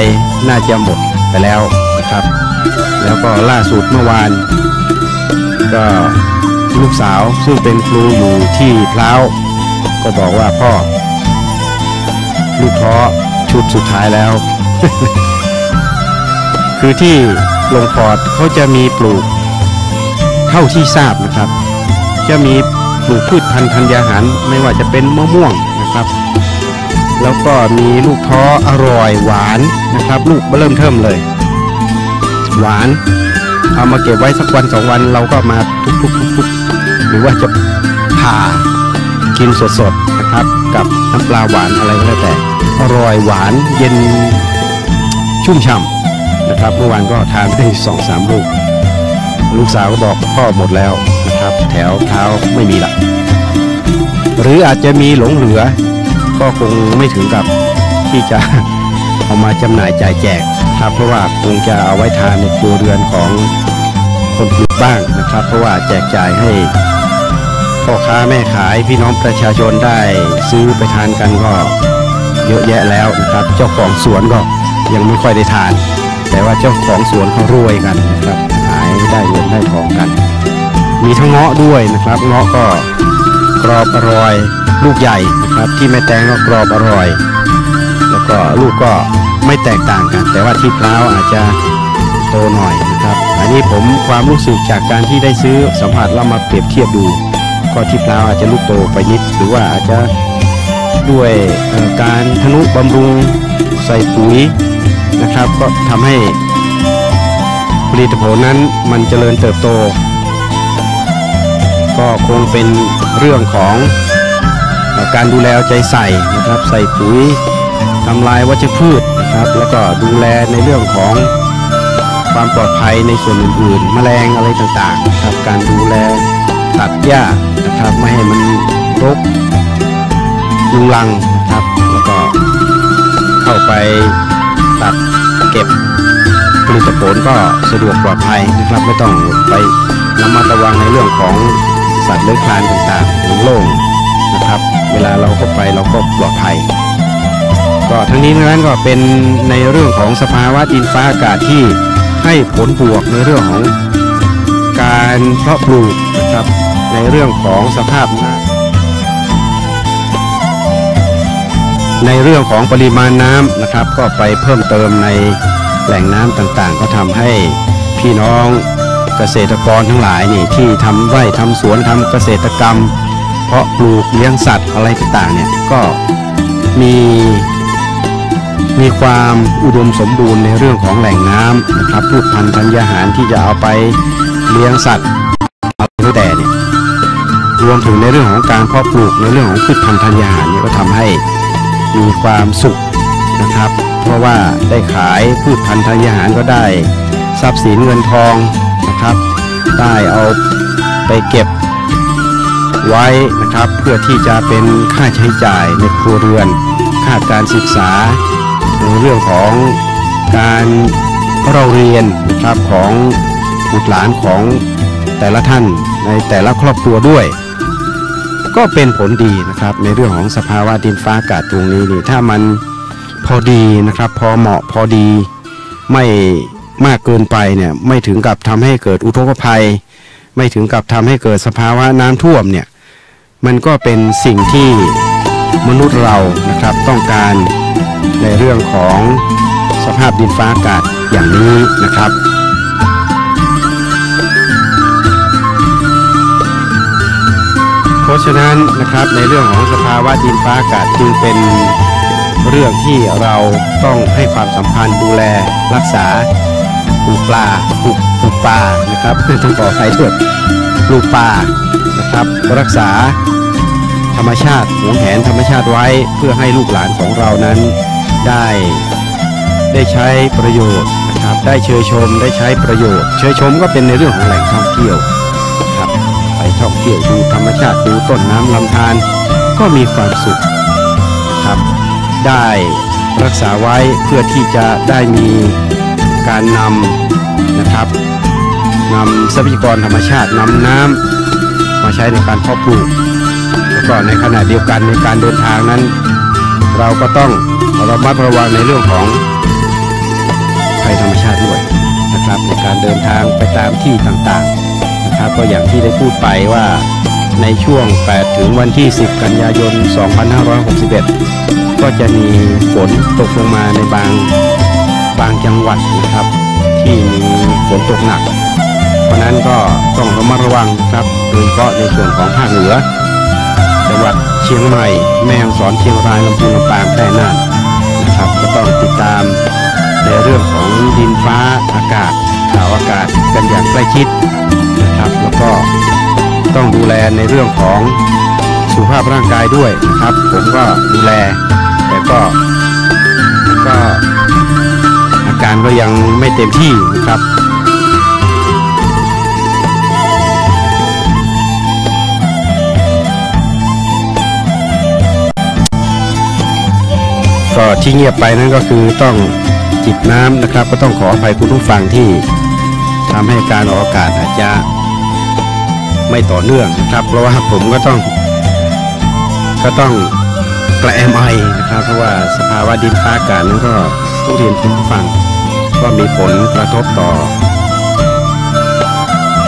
น่าจะหมดไปแล้วนะครับแล้วก็ล่าสุดเมื่อวานก็ลูกสาวซึ่งเป็นครูอยู่ที่พร้าวก็บอกว่าพ่อลูกท้อชุดสุดท้ายแล้ว คือที่ลงขอดเขาจะมีปลูกเท่าที่ทราบนะครับจะมีปลูกพืชพันธุ์ธัญญาหารไม่ว่าจะเป็นมะม่วงนะครับแล้วก็มีลูกท้ออร่อยหวานนะครับลูกเริ่มเทิ่มเลยหวานเอามาเก็บไว้สักวัน2 วันเราก็มาทุบหรือว่าจะผ่ากินสดๆนะครับกับน้ำปลาหวานอะไรก็แล้วแต่อร่อยหวานเย็นชุ่มฉ่ำนะครับเมื่อวานก็ทานได้ 2-3 ลูกสาวก็บอกพ่อหมดแล้วนะครับแถวเท้าไม่มีละหรืออาจจะมีหลงเหลือ ก็คงไม่ถึงกับที่จะ เอามาจำหน่ายจ่ายแจกครับเพราะว่าคงจะเอาไว้ทานในครัวเรือนของคนปลูกบ้างนะครับเพราะว่าแจกจ่ายให้พ่อค้าแม่ขายพี่น้องประชาชนได้ซื้อไปทานกันก็เยอะแยะแล้วนะครับเจ้าของสวนก็ยังไม่ค่อยได้ทานแต่ว่าเจ้าของสวนเขารวยกันนะครับขายได้เงินได้ทองกันมีทั้งเงาะด้วยนะครับเงาะก็กรอบอร่อยลูกใหญ่นะครับที่แม่แตงก็กรอบอร่อยแล้วก็ลูกก็ไม่แตกต่างกันแต่ว่าที่พร้าวอาจจะโตหน่อยนะครับอันนี้ผมความรู้สึกจากการที่ได้ซื้อสัมผัสแล้วมาเปรียบเทียบดูก็ที่พร้าวอาจจะลูกโตไปนิดหรือว่าอาจจะด้วยการทนุบำรุงใส่ปุ๋ยนะครับก็ทำให้ผลิตผลนั้นมันเจริญเติบโตก็คงเป็นเรื่องของการดูแลใจใส่นะครับใส่ปุ๋ยทำลายวัชพืชนะครับแล้วก็ดูแลในเรื่องของความปลอดภัยในส่วนอื่นๆแมลงอะไรต่างๆนะครับการดูแลตัดหญ้านะครับไม่ให้มันรกลุงลังนะครับแล้วก็เข้าไปตัดเก็บผลิตผลก็สะดวกปลอดภัยนะครับไม่ต้องไประมัดระวังในเรื่องของสัตว์เลื้อยคลานต่างๆโล่งนะครับเวลาเราเข้าไปเราก็ปลอดภัยก็ทั้งนี้ทั้งนั้นก็เป็นในเรื่องของสภาวะดินฟ้าอากาศที่ให้ผลบวกในเรื่องของการเพาะปลูกนะครับในเรื่องของสภาพในเรื่องของปริมาณน้ำนะครับก็ไปเพิ่มเติมในแหล่งน้ำต่างๆก็ทำให้พี่น้องเกษตรกรทั้งหลายนี่ที่ทำไร่ทำสวนทำเกษตรกรรมเพาะปลูกเลี้ยงสัตว์อะไรต่างๆเนี่ยก็มีความอุดมสมบูรณ์ในเรื่องของแหล่งน้ำนะครับพืชพันธุ์ธัญญาหารที่จะเอาไปเลี้ยงสัตว์อะไรแต่เนี่ยรวมถึงในเรื่องของการเพาะปลูกในเรื่องของพืชพันธุ์ธัญญาหารเนี่ยก็ทำให้มีความสุขนะครับเพราะว่าได้ขายพืชพันธุ์ธัญญาหารก็ได้ทรัพย์สินเงินทองนะครับได้เอาไปเก็บไว้นะครับเพื่อที่จะเป็นค่าใช้จ่ายในครัวเรือนค่าการศึกษาในเรื่องของการเราเรียนนะครับของบุตรหลานของแต่ละท่านในแต่ละครอบครัวด้วยก็เป็นผลดีนะครับในเรื่องของสภาวะดินฟ้าอากาศตรงนี้นี่ถ้ามันพอดีนะครับพอเหมาะพอดีไม่มากเกินไปเนี่ยไม่ถึงกับทำให้เกิดอุทกภัยไม่ถึงกับทำให้เกิดสภาวะน้ำท่วมเนี่ยมันก็เป็นสิ่งที่มนุษย์เรานะครับต้องการในเรื่องของสภาพดินฟ้าอากาศอย่างนี้นะครับเพราะฉะนั้นนะครับในเรื่องของสภาวะดินฟ้าอากาศจึงเป็นเรื่องที่เราต้องให้ความสำคัญดูแลรักษาปลูกปลานะครับต้องขอใครด้วยปลูกป่านะครับรักษาธรรมชาติหวงแหนธรรมชาติไว้เพื่อให้ลูกหลานของเรานั้นได้ใช้ประโยชน์นะครับได้เชยชมได้ใช้ประโยชน์เชยชมก็เป็นในเรื่องของแหล่งท่องเที่ยวครับไปท่องเที่ยวดูธรรมชาติดูต้นน้ำลำธารก็มีความสุขครับได้รักษาไว้เพื่อที่จะได้มีการนำนะครับนำทรัพยากรธรรมชาตินำน้ำมาใช้ในการเพาะปลูกแล้วก็ในขณะเดียวกันในการเดินทางนั้นเราก็ต้องระมัดระวังในเรื่องของภัยธรรมชาติด้วยนะครับในการเดินทางไปตามที่ต่างๆนะครับก็อย่างที่ได้พูดไปว่าในช่วง8ถึงวันที่10กันยายน2561ก็จะมีฝนตกลงมาในบางจังหวัดนะครับที่มีฝนตกหนักเพราะนั้นก็ต้องระมัดระวังครับโดยเฉพาะในส่วนของภาคเหนือจังหวัดเชียงใหม่แม่ฮ่องสอนเชียงรายลำพูนลำปางแพร่น่านนะครับก็ต้องติดตามในเรื่องของดินฟ้าอากาศข่าวอากาศกันอย่างใกล้ชิดนะครับแล้วก็ต้องดูแลในเรื่องของสุขภาพร่างกายด้วยนะครับผมก็ดูแลแต่ก็อาการก็ยังไม่เต็มที่นะครับ ก็ที่เงียบไปนั่นก็คือต้องจิบน้ำนะครับก็ต้องขออภัยคุณผู้ฟังที่ทำให้การออกอากาศอาจจะไม่ต่อเนื่องนะครับเพราะว่าผมก็ต้องกระแอมไอนะครับเพราะว่าสภาวะดินฟ้าอากาศนั้นก็ต้องเรียนคุณผู้ฟังก็มีผลกระทบต่อ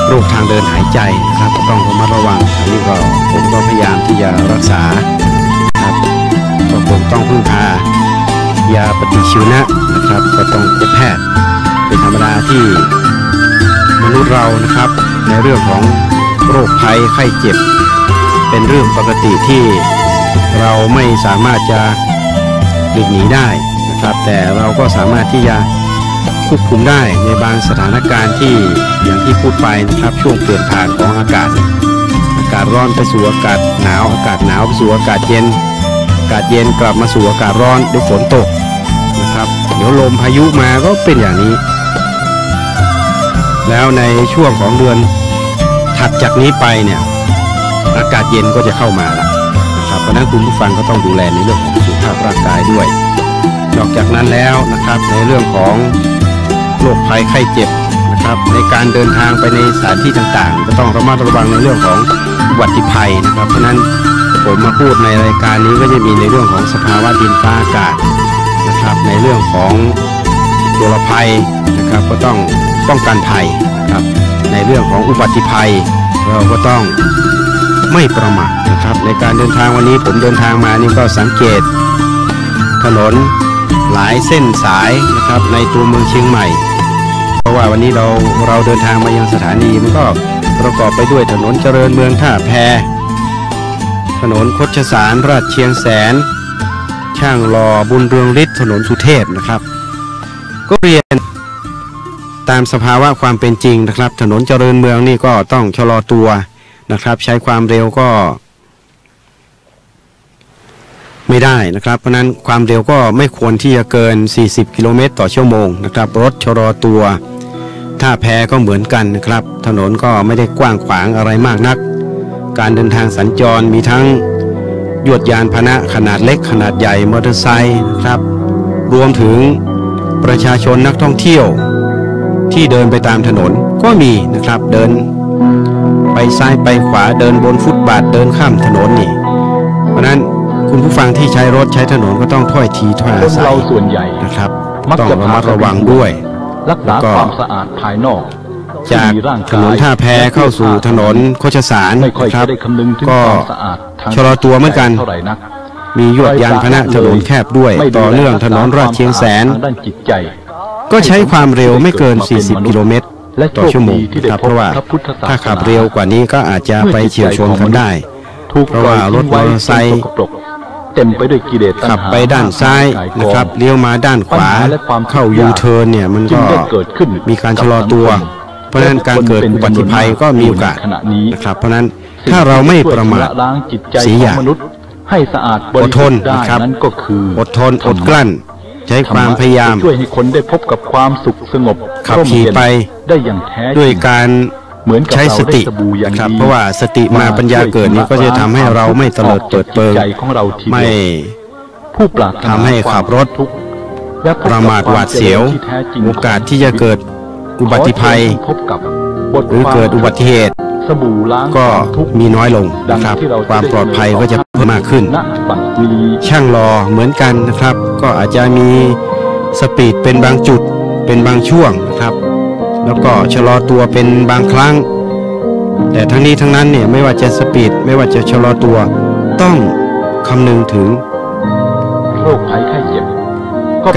โรคทางเดินหายใจนะครับก็ต้องระมัดระวังอันนี้ก็ผมก็พยายามที่จะรักษาครับก็คงต้องพึ่งพายาปฏิชีวนะนะครับก็ต้องพบแพทย์เป็นธรรมดาที่มนุษย์เรานะครับในเรื่องของโรคภัยไข้เจ็บเป็นเรื่องปกติที่เราไม่สามารถจะหลีกหนีได้นะครับแต่เราก็สามารถที่จะควบคุมได้ในบางสถานการณ์ที่อย่างที่พูดไปนะครับช่วงเปลี่ยนผ่านของอากาศร้อนไปสู่อากาศหนาวอากาศหนาวไปสู่อากาศเย็นอากาศเย็นกลับมาสู่อากาศร้อนเดี๋ยวฝนตกนะครับเดี๋ยวลมพายุมาก็เป็นอย่างนี้แล้วในช่วงของเดือนถัดจากนี้ไปเนี่ยอากาศเย็นก็จะเข้ามาละนะครับเพราะนั้นคุณผู้ฟังก็ต้องดูแลในเรื่องของสุขภาพร่างกายด้วยนอกจากนั้นแล้วนะครับในเรื่องของโรคภัยไข้เจ็บนะครับในการเดินทางไปในสถานที่ต่างๆก็ต้องระมัดระวังในเรื่องของอุบัติภัยนะครับเพราะนั้นผมมาพูดในรายการนี้ก็จะมีในเรื่องของสภาวะดินฟ้าอากาศนะครับในเรื่องของมลภัยนะครับก็ต้องป้องกันภัยนะครับในเรื่องของอุบัติภัยเราก็ต้องไม่ประมาทนะครับในการเดินทางวันนี้ผมเดินทางมานี่ก็สังเกตถนนหลายเส้นสายนะครับในตัวเมืองเชียงใหม่เพราะว่าวันนี้เราเดินทางมายังสถานีมันก็ประกอบไปด้วยถนนเจริญเมืองท่าแพถนนคชสารราชเชียงแสนช่างหล่อบุญเรืองฤทธิ์ถนนสุเทพนะครับก็เรียนตามสภาวะความเป็นจริงนะครับถนนเจริญเมืองนี่ก็ต้องชะลอตัวนะครับใช้ความเร็วก็ไม่ได้นะครับเพราะนั้นความเร็วก็ไม่ควรที่จะเกิน40กิโลเมตรต่อชั่วโมงนะครับรถชะลอตัวท่าแพก็เหมือนกันนะครับถนนก็ไม่ได้กว้างขวางอะไรมากนักการเดินทางสัญจรมีทั้งยวดยานพาหนะขนาดเล็กขนาดใหญ่มอเตอร์ไซค์นะครับรวมถึงประชาชนนักท่องเที่ยวที่เดินไปตามถนนก็มีนะครับเดินไปซ้ายไปขวาเดินบนฟุตบาทเดินข้ามถนนนี่เพราะนั้นคุณผู้ฟังที่ใช้รถใช้ถนนก็ต้องถ้อยทีถ้อยอาศัยเราส่วนใหญ่นะครับต้องระมัดระวังด้วยรักษาความสะอาดภายนอกจากถนนท่าแพเข้าสู่ถนนโคชสารนะครับก็ชะลอตัวเหมือนกันมียวดยานพาหนะถนนแคบด้วยต่อเนื่องถนนราชเชียงแสนก็ใช้ความเร็วไม่เกิน40กิโลเมตรต่อชั่วโมงครับเพราะว่าถ้าขับเร็วกว่านี้ก็อาจจะไปเฉี่ยวชนกันได้เพราะว่ารถมอเตอร์ไซค์เต็มไปด้วยกิเลสขับไปด้านซ้ายนะครับเลี้ยวมาด้านขวาเข้ายูเทิร์นเนี่ยมันก็มีการชะลอตัวเพราะฉะนั้นการเกิดอุบัติภัยก็มีโอกาสนะครับเพราะฉะนั้นถ้าเราไม่ประมาทสีอย่างอดทนนะครับอดทนอดกลั้นใช้ความพยายามช่วยให้คนได้พบกับความสุขสงบขับขี่ไปได้อย่างแท้ด้วยการใช้สตินะครับเพราะว่าสติมาปัญญาเกิดนี้ก็จะทำให้เราไม่เตลิดเปิดเปิงไม่ทำให้ขับรถประมาทหวาดเสียวโอกาสที่จะเกิดอุบัติภัยหรือเกิดอุบัติเหตุก็มีน้อยลงนะครับความปลอดภัยก็จะเพิ่มมากขึ้นช่างรอเหมือนกันนะครับก็อาจจะมีสปีดเป็นบางจุดเป็นบางช่วงนะครับแล้วก็ชะลอตัวเป็นบางครั้งแต่ทั้งนี้ทั้งนั้นเนี่ยไม่ว่าจะสปีดไม่ว่าจะชะลอตัวต้องคำนึงถึงโรคภัยไข้เจ็บ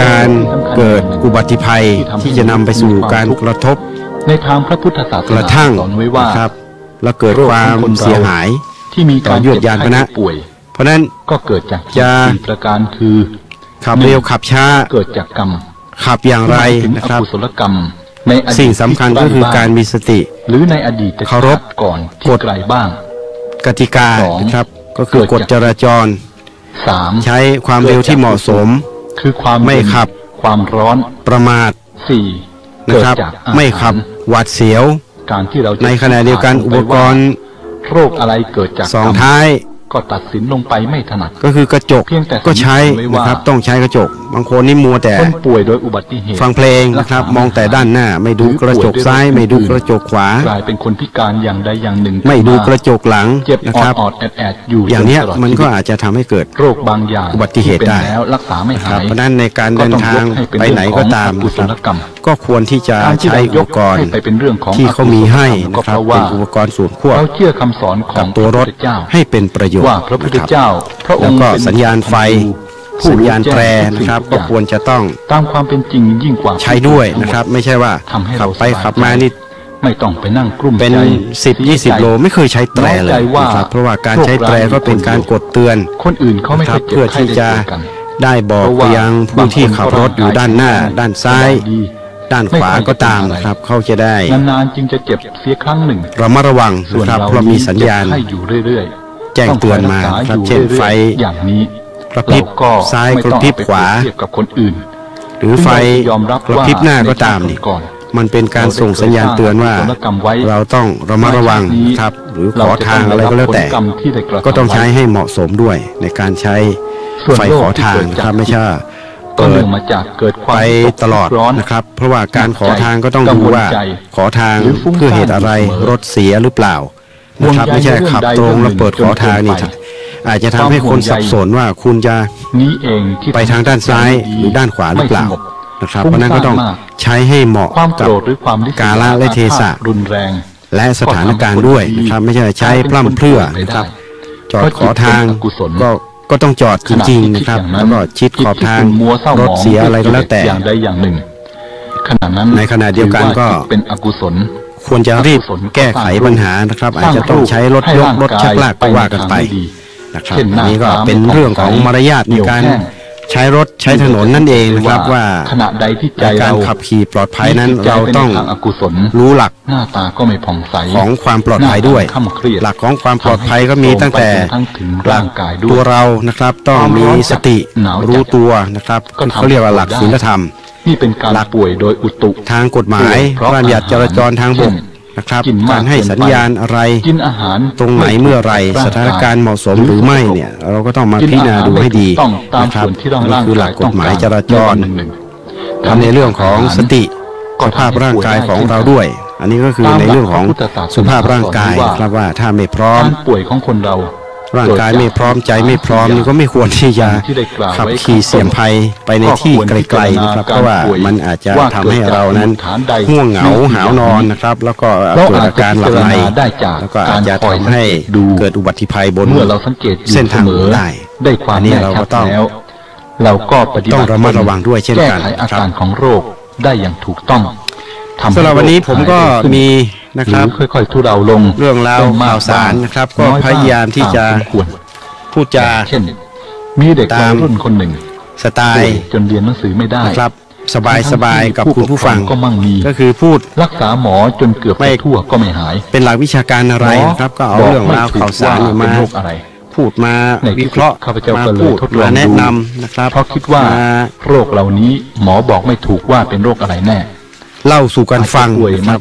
การเกิดอุบัติภัยที่จะนำไปสู่การกระทบในทางพระพุทธศาสนากระทั่งนะครับแล้วเกิดความเสียหายที่มีการยวดยานพาหนะเพราะนั้นก็เกิดจากจะประการคือขับเร็วขับช้าเกิดจากกรรมขับอย่างไรนะครับสิ่งสำคัญก็คือการมีสติหรือในอดีตเคารพก่อนกฎกติกานะครับก็คือกฎจราจรใช้ความเร็วที่เหมาะสมคือความไม่ขับความร้อนประมาทนะครับไม่ขับหวาดเสียวในขณะเดียวกันอุปกรณ์โรคอะไรเกิดจากสองท้าย ก็ตัดสินลงไปไม่ถนัดก็คือกระจกก็ใช้นะครับต้องใช้กระจกบางคนนี่มัวแต่คนป่วยโดยอุบัติเหตุฟังเพลงนะครับมองแต่ด้านหน้าไม่ดูกระจกซ้ายไม่ดูกระจกขวากลายเป็นคนพิการอย่างใดอย่างหนึ่งไม่ดูกระจกหลังนะครับอย่างนี้มันก็อาจจะทำให้เกิดโรคบางอย่างอุบัติเหตุได้แล้วรักษาไม่หายเพราะนั้นในการเดินทางไปไหนก็ตามก็ควรที่จะใช้อุปกรณ์ที่เขามีให้นะครับเป็นอุปกรณ์ส่วนควบเราเชื่อคำสอนของตัวรถให้เป็นประโยชน์ว่าพระพุทธเจ้าพระองค์ก็สัญญาณไฟสัญญาณแตรนะครับก็ควรจะต้องตามความเป็นจริงยิ่งกว่าใช้ด้วยนะครับไม่ใช่ว่าขับไปขับมานี่ไม่ต้องไปนั่งกลุ้มใจเป็น10-20 โลไม่เคยใช้แตรเลยนะครับเพราะว่าการใช้แตรก็เป็นการกดเตือนคนอื่นเขาไม่เพื่อที่จะได้บอกไปยังผู้ที่ขับรถอยู่ด้านหน้าด้านซ้ายด้านขวาก็ตามนะครับเขาจะได้นานๆจึงจะเจ็บเสียครั้งหนึ่งระมัดระวังนะครับเพราะมีสัญญาณแจ้งเตือนมาครับเช่นไฟอย่างนี้กระพริบซ้ายกระพริบขวากับคนอื่นหรือไฟกระพริบหน้าก็ตามนี่มันเป็นการส่งสัญญาณเตือนว่าเราต้องระมัดระวังครับหรือขอทางอะไรก็แล้วแต่ก็ต้องใช้ให้เหมาะสมด้วยในการใช้ไฟขอทางนะครับไม่ใช่เปิดไปตลอดนะครับเพราะว่าการขอทางก็ต้องดูว่าขอทางเพื่อเหตุอะไรรถเสียหรือเปล่านะครับไม่ใช่ขับตรงแล้วเปิดขอทางนี่อาจจะทำให้คนสับสนว่าคุณจะไปทางด้านซ้ายหรือด้านขวาหรือเปล่านะครับเพราะนั้นก็ต้องใช้ให้เหมาะกับกาลและเทศะและสถานการณ์ด้วยนะครับไม่ใช่ใช้พร่ำเพรื่อนะครับจอดขอทางก็ต้องจอดจริงๆนะครับแล้วก็ชิดขอบทางรถเสียอะไรก็แล้วแต่อย่างใดอย่างหนึ่งในขณะเดียวกันก็เป็นอกุศลควรจะรีบแก้ไขปัญหานะครับอาจจะต้องใช้รถยกรถชักลากก็ว่ากันไปนะครับอันนี้ก็เป็นเรื่องของมารยาทในการใช้รถใช้ถนนนั่นเองนะครับว่าขณะใดที่ใจการขับขี่ปลอดภัยนั้นเราต้องรู้หลักหน้าตาก็ไม่ผ่องใสของความปลอดภัยด้วยหลักของความปลอดภัยก็มีตั้งแต่หลักตัวเรานะครับต้องมีสติรู้ตัวนะครับเขาเรียกว่าหลักศีลธรรมนี่เป็นการป่วยโดยอุตุทางกฎหมายบัญญัติจราจรทางบกนะครับการให้สัญญาณอะไรตรงไหนเมื่อไรสถานการณ์เหมาะสมหรือไม่เนี่ยเราก็ต้องมาพิจารณาดูให้ดีนะครับนี่คือหลักกฎหมายจราจรทำในเรื่องของสติสภาพร่างกายของเราด้วยอันนี้ก็คือในเรื่องของสุขภาพร่างกายครับว่าถ้าไม่พร้อมป่วยของคนเราร่างกายไม่พร้อมใจไม่พร้อมนี่ก็ไม่ควรที่จะขับขี่เสี่ยงภัยไปในที่ไกลๆนะครับเพราะว่ามันอาจจะทำให้เรานั้นง่วงเหงาหาวนอนนะครับแล้วก็เกิดอาการหลับในแล้วก็อาจจะทำให้เกิดอุบัติภัยบนเส้นทางได้อันนี้เราก็ต้องระมัดระวังด้วยเช่นกันอาการของโรคได้อย่างถูกต้องสำหรับวันนี้ผมก็มีนะครับค่อยๆทุเลาลงเรื่องราวข่าวสารนะครับก็พยายามที่จะพูดจาเช่นมีเด็กวัยรุ่นคนหนึ่งสไตล์จนเรียนหนังสือไม่ได้ครับสบายๆกับคุณผู้ฟังก็มั่งมีก็คือพูดรักษาหมอจนเกือบไม่ทั่วก็ไม่หายเป็นหลักวิชาการอะไรครับก็เอาเรื่องราวข่าวสารมาพูดมาวิเคราะห์มาพูดมาแนะนำนะครับเพราะคิดว่าโรคเหล่านี้หมอบอกไม่ถูกว่าเป็นโรคอะไรแน่เล่าสู่กันฟังนะครับ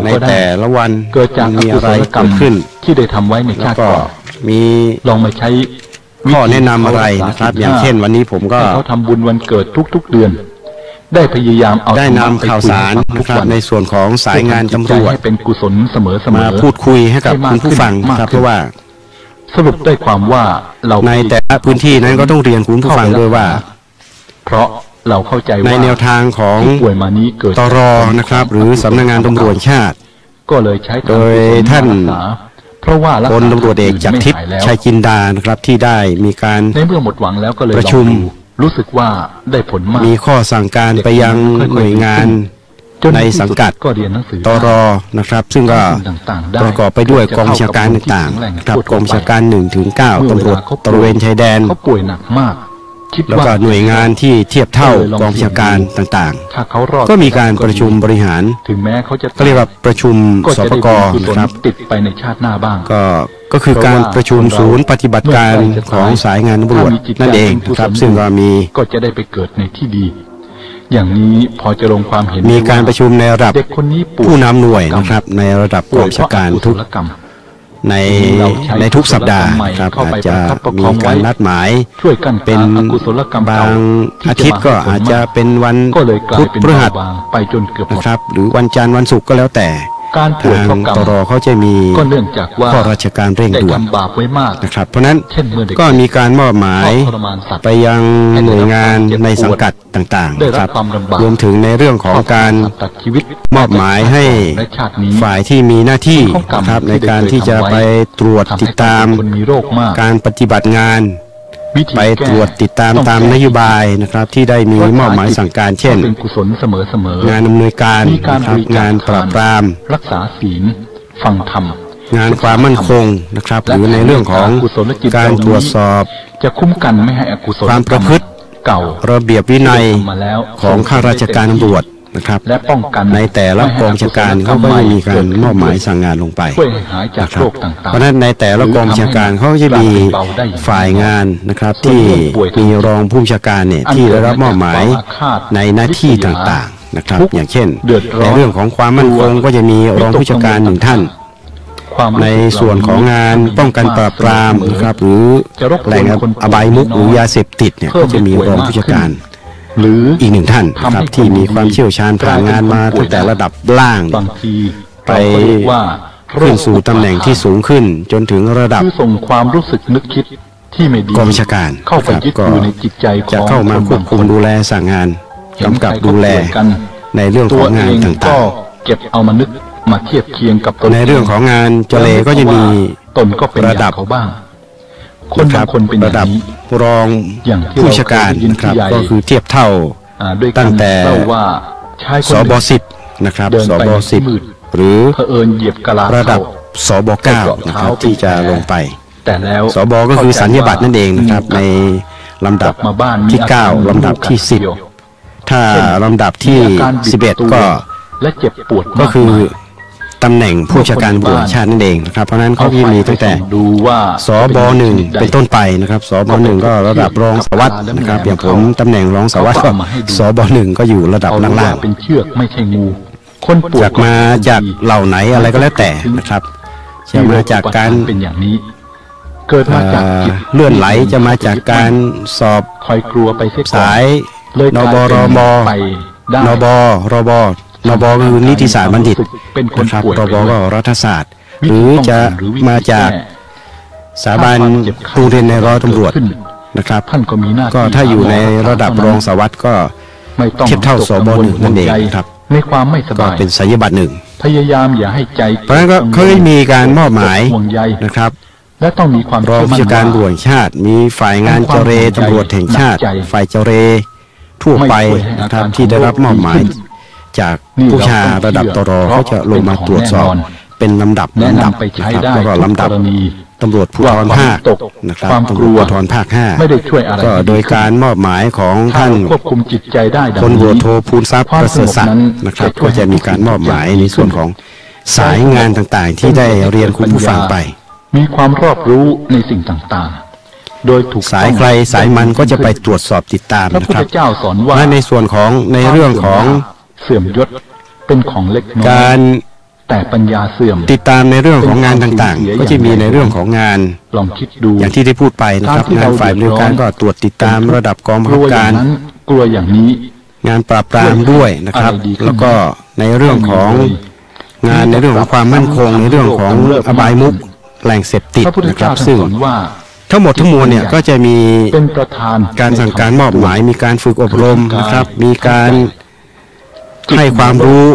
ในแต่ละวันเกิดจากมีอะไรเกิดขึ้นที่ได้ทำไว้ในชาติก่อนมีลองมาใช้ข้อแนะนำอะไรนะครับอย่างเช่นวันนี้ผมก็เขาทำบุญวันเกิดทุกๆเดือนได้พยายามเอาได้นำข่าวสารนะครับในส่วนของสายงานตำรวจเป็นกุศลเสมอมาพูดคุยให้กับคุณผู้ฟังครับเพราะว่าสรุปได้ความว่าเราในแต่ละพื้นที่นั้นก็ต้องเรียนคุณผู้ฟังด้วยว่าเพราะเราเข้าใจว่าในแนวทางของป่วยมานี้เกิดตรนะครับหรือสำนักงานตำรวจชาติก็เลยใช้โดยท่านเพราะว่าพลตำรวจเอกจากทิพย์ชัยจินดานะครับที่ได้มีการในเมื่อหมดหวังแล้วก็เลยประชุมรู้สึกว่าได้ผลมากมีข้อสั่งการไปยังหน่วยงานในสังกัดตรนะครับซึ่งก็ประกอบไปด้วยกองบัญชาการต่างๆครับกองบัญชาการ1 ถึง 9ตำรวจตระเวนชายแดนเขาป่วยหนักมากแล้วก็หน่วยงานที่เทียบเท่ากองบัญชาการต่างๆก็มีการประชุมบริหารถึงแม้เขาจะเรียกว่าประชุมสปก.นะครับติดไปในชาติหน้าบ้างก็คือการประชุมศูนย์ปฏิบัติการของสายงานตำรวจนั่นเองครับซึ่งก็จะได้ไปเกิดในที่ดีอย่างนี้พอจะลงความเห็นมีการประชุมในระดับผู้นำหน่วยนะครับในระดับกองบัญชาการทุก ในทุกสัปดาห์ครับอาจจะมีการนัดหมายเป็นบางอาทิตย์ก็อาจจะเป็นวันพุธพฤหัสนะครับหรือวันจันทร์วันศุกร์ก็แล้วแต่ทางตร.เขาจะมีข้อราชการเร่งด่วนนะครับเพราะนั้นก็มีการมอบหมายไปยังหน่วยงานในสังกัดต่างๆนะครับรวมถึงในเรื่องของการมอบหมายให้ฝ่ายที่มีหน้าที่นะครับในการที่จะไปตรวจติดตามการปฏิบัติงานไปตรวจติดตามตามนโยบายนะครับที่ได้มีมอบหมายสั่งการเช่นงานอำนวยการนะครับงานปราบปรามรักษาศีลฟังธรรมงานความมั่นคงนะครับหรือในเรื่องของการตรวจสอบจะคุ้มกันไม่ให้อกุศลความประพฤติเก่าระเบียบวินัยของข้าราชการตำรวจนะครับและป้องกันในแต่ละกองบัญชาการเขาก็จะมีการมอบหมายสั่งงานลงไปนะครับเพราะฉะนั้นในแต่ละกองบัญชาการเขาจะมีฝ่ายงานนะครับที่มีรองผู้บัญชาการเนี่ยที่ได้รับมอบหมายในหน้าที่ต่างๆนะครับอย่างเช่นในเรื่องของความมั่นคงก็จะมีรองผู้บัญชาการหนึ่งท่านในส่วนของงานป้องกันปราบปรามนะครับหรือแหล่งอบายมุขหรือยาเสพติดเนี่ยก็จะมีรองผู้บัญชาการหรืออีกหนึ่งท่านนะครับที่มีความเชี่ยวชาญผ่านงานมาตั้งแต่ระดับล่างไปขึ้นสู่ตำแหน่งที่สูงขึ้นจนถึงระดับส่งความรู้สึกนึกคิดที่ไม่ดีกองบัญชาการเข้าไปยึดอยู่ในจิตใจจะเข้ามาควบคุมดูแลสั่งงานกำกับดูแลในเรื่องของงานต่างๆเก็บเอามานึกมาเทียบเคียงกับในเรื่องของงานเจเลก็จะมีตนก็เป็นระดับเขาบ้างคนบางคนเป็นระดับรองผู้บัญชาการนะครับก็คือเทียบเท่าตั้งแต่สบ.10นะครับสบ.10หรือระดับสบ.9นะครับที่จะลงไปสบ.ก็คือสัญญาบัตรนั่นเองนะครับในลำดับที่9ลำดับที่10ถ้าลำดับที่11ก็คือตำแหน่งผู้บัญชาการตำรวจชาตินั่นเองนะครับเพราะนั้นเขาที่มีตั้งแต่สบ.1เป็นต้นไปนะครับสบ.1ก็ระดับรองสารวัตรนะครับอย่างผมตำแหน่งรองสารวัตรก็สบ.1ก็อยู่ระดับล่างๆเป็นเชือกไม่ใช่งูคนป่วยมาจากเหล่าไหนอะไรก็แล้วแต่นะครับจะมาจากการเป็นอย่างนี้เกิดมาจากเลื่อนไหลจะมาจากการสอบคอยกลัวไปสายนบรมนบรบนบคือนิติศาสตร์บัณฑิตนะครับรบก็รัฐศาสตร์หรือจะมาจากสถาบันโรงเรียนในร้อยตำรวจนะครับก็ถ้าอยู่ในระดับรองสารวัตรก็เทียบเท่าสบ.1นั่นเองครับในความไม่สบายก็เป็นสัญญาบัตร1พยายามอย่าให้ใจเพราะฉะนั้นก็เขาได้มีการมอบหมายนะครับและต้องมีความรองผู้จัดการตำรวจชาติมีฝ่ายงานเจรตำรวจแห่งชาติฝ่ายเจรทั่วไปนะครับที่ได้รับมอบหมายจากผู้ชาระดับตร.เขาจะลงมาตรวจสอบเป็นลำดับนะครับแล้วก็ลำดับตำรวจภูธรภาคนะครับตำรวจภูธรภาค5ก็โดยการมอบหมายของท่านพลตำรวจโทภูลทรัพย์ประเสริฐศักดิ์นะครับก็จะมีการมอบหมายในส่วนของสายงานต่างๆที่ได้เรียนคุณผู้ฟังไปมีความรอบรู้ในสิ่งต่างๆโดยถูกสายใครสายมันก็จะไปตรวจสอบติดตามนะครับและในส่วนของในเรื่องของเสื่อมยศเป็นของเล็กน้อยการแต่ปัญญาเสื่อมติดตามในเรื่องของงานต่างๆก็จะมีในเรื่องของงานลองคิดดูอย่างที่ได้พูดไปนะครับงานฝ่ายบริการก็ตรวจติดตามระดับกองบังคับการกลัวอย่างนี้งานปราบปรามด้วยนะครับแล้วก็ในเรื่องของงานในเรื่องของความมั่นคงในเรื่องของอบายมุขแหล่งเสพติดนะครับซึ่งทั้งหมดทั้งมวลเนี่ยก็จะมีการสั่งการมอบหมายมีการฝึกอบรมนะครับมีการให้ความรู้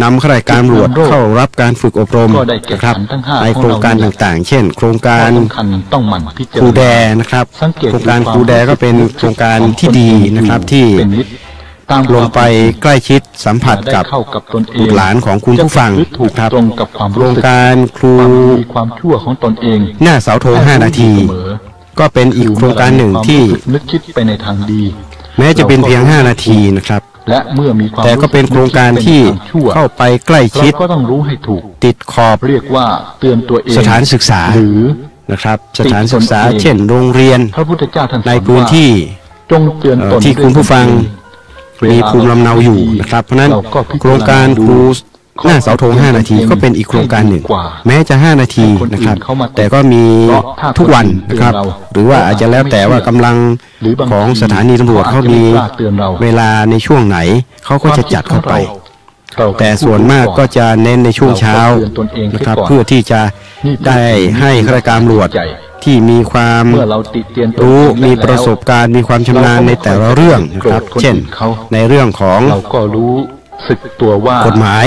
นำข้าราชการตำรวจเข้ารับการฝึกอบรมนะครับในโครงการต่างๆเช่นโครงการครูแดนะครับโครงการครูแดก็เป็นโครงการที่ดีนะครับที่ลงไปใกล้ชิดสัมผัสกับบุตรหลานของคุณผู้ฟังนะครับโครงการครูความชั่วของตนเองหน้าเสาธง5 นาทีก็เป็นอีกโครงการหนึ่งที่นึกคิดไปในทางดีแม้จะเป็นเพียง5 นาทีนะครับและเมื่อมีความแต่ก็เป็นโครงการที่เข้าไปใกล้ชิดก็ต้องรู้ให้ถูกติดขอบเรียกว่าเตือนตัวเองสถานศึกษาหรือนะครับสถานศึกษาเช่นโรงเรียนพระพุทธเจ้าท่านในพื้นที่จงเตือนตนที่คุณผู้ฟังมีภูมิลำเนาอยู่นะครับเพราะนั้นโครงการครู หน้าเสาธง5 นาทีก็เป็นอีกโครงการหนึ่งแม้จะ5 นาทีนะครับแต่ก็มีทุกวันนะครับหรือว่าอาจจะแล้วแต่ว่ากำลังของสถานีตำรวจเขามีเวลาในช่วงไหนเขาก็จะจัดเข้าไปแต่ส่วนมากก็จะเน้นในช่วงเช้านะครับเพื่อที่จะได้ให้ข้าราชการตำรวจที่มีความรู้มีประสบการณ์มีความชำนาญในแต่ละเรื่องนะครับเช่นในเรื่องของเราก็รู้สึกตัวว่าก ฎหมาย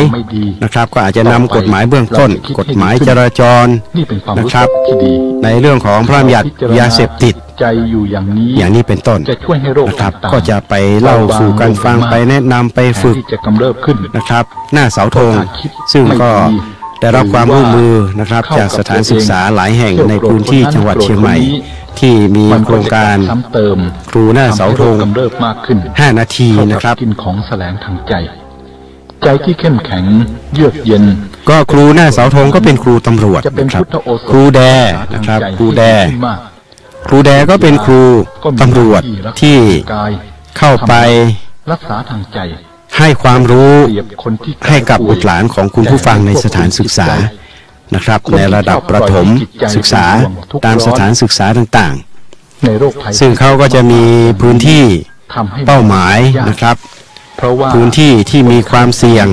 นะครับก็อาจจะนำกฎหมายเบื้องต้นกฎหมายจราจรนะครับในเรื่องของพระราชบัญญัติยาเสพติดใจอยู่อย่างนี้เป็นต้นนะครับก็จะไปเล่าสู่กันฟังไปแนะนำไปฝึกนะครับหน้าเสาธงซึ่งก็ได้รับความร่วมมือนะครับจากสถานศึกษาหลายแห่งในพื้นที่จังหวัดเชียงใหม่ที่มีโครงการครูหน้าเสาธง5 นาทีนะครับกินของแสลงทางใจที่เข้มแข็งเยือกเย็นก็ครูหน้าเสาธงก็เป็นครูตำรวจนะครับครูแดนะครับครูแดก็เป็นครูตำรวจที่เข้าไปรักษาทางใจให้ความรู้ให้กับบุตรหลานของคุณผู้ฟังในสถานศึกษานะครับในระดับประถมศึกษาตามสถานศึกษาต่างๆซึ่งเขาก็จะมีพื้นที่เป้าหมายนะครับพื้นที่ที่มีความเสี่ยง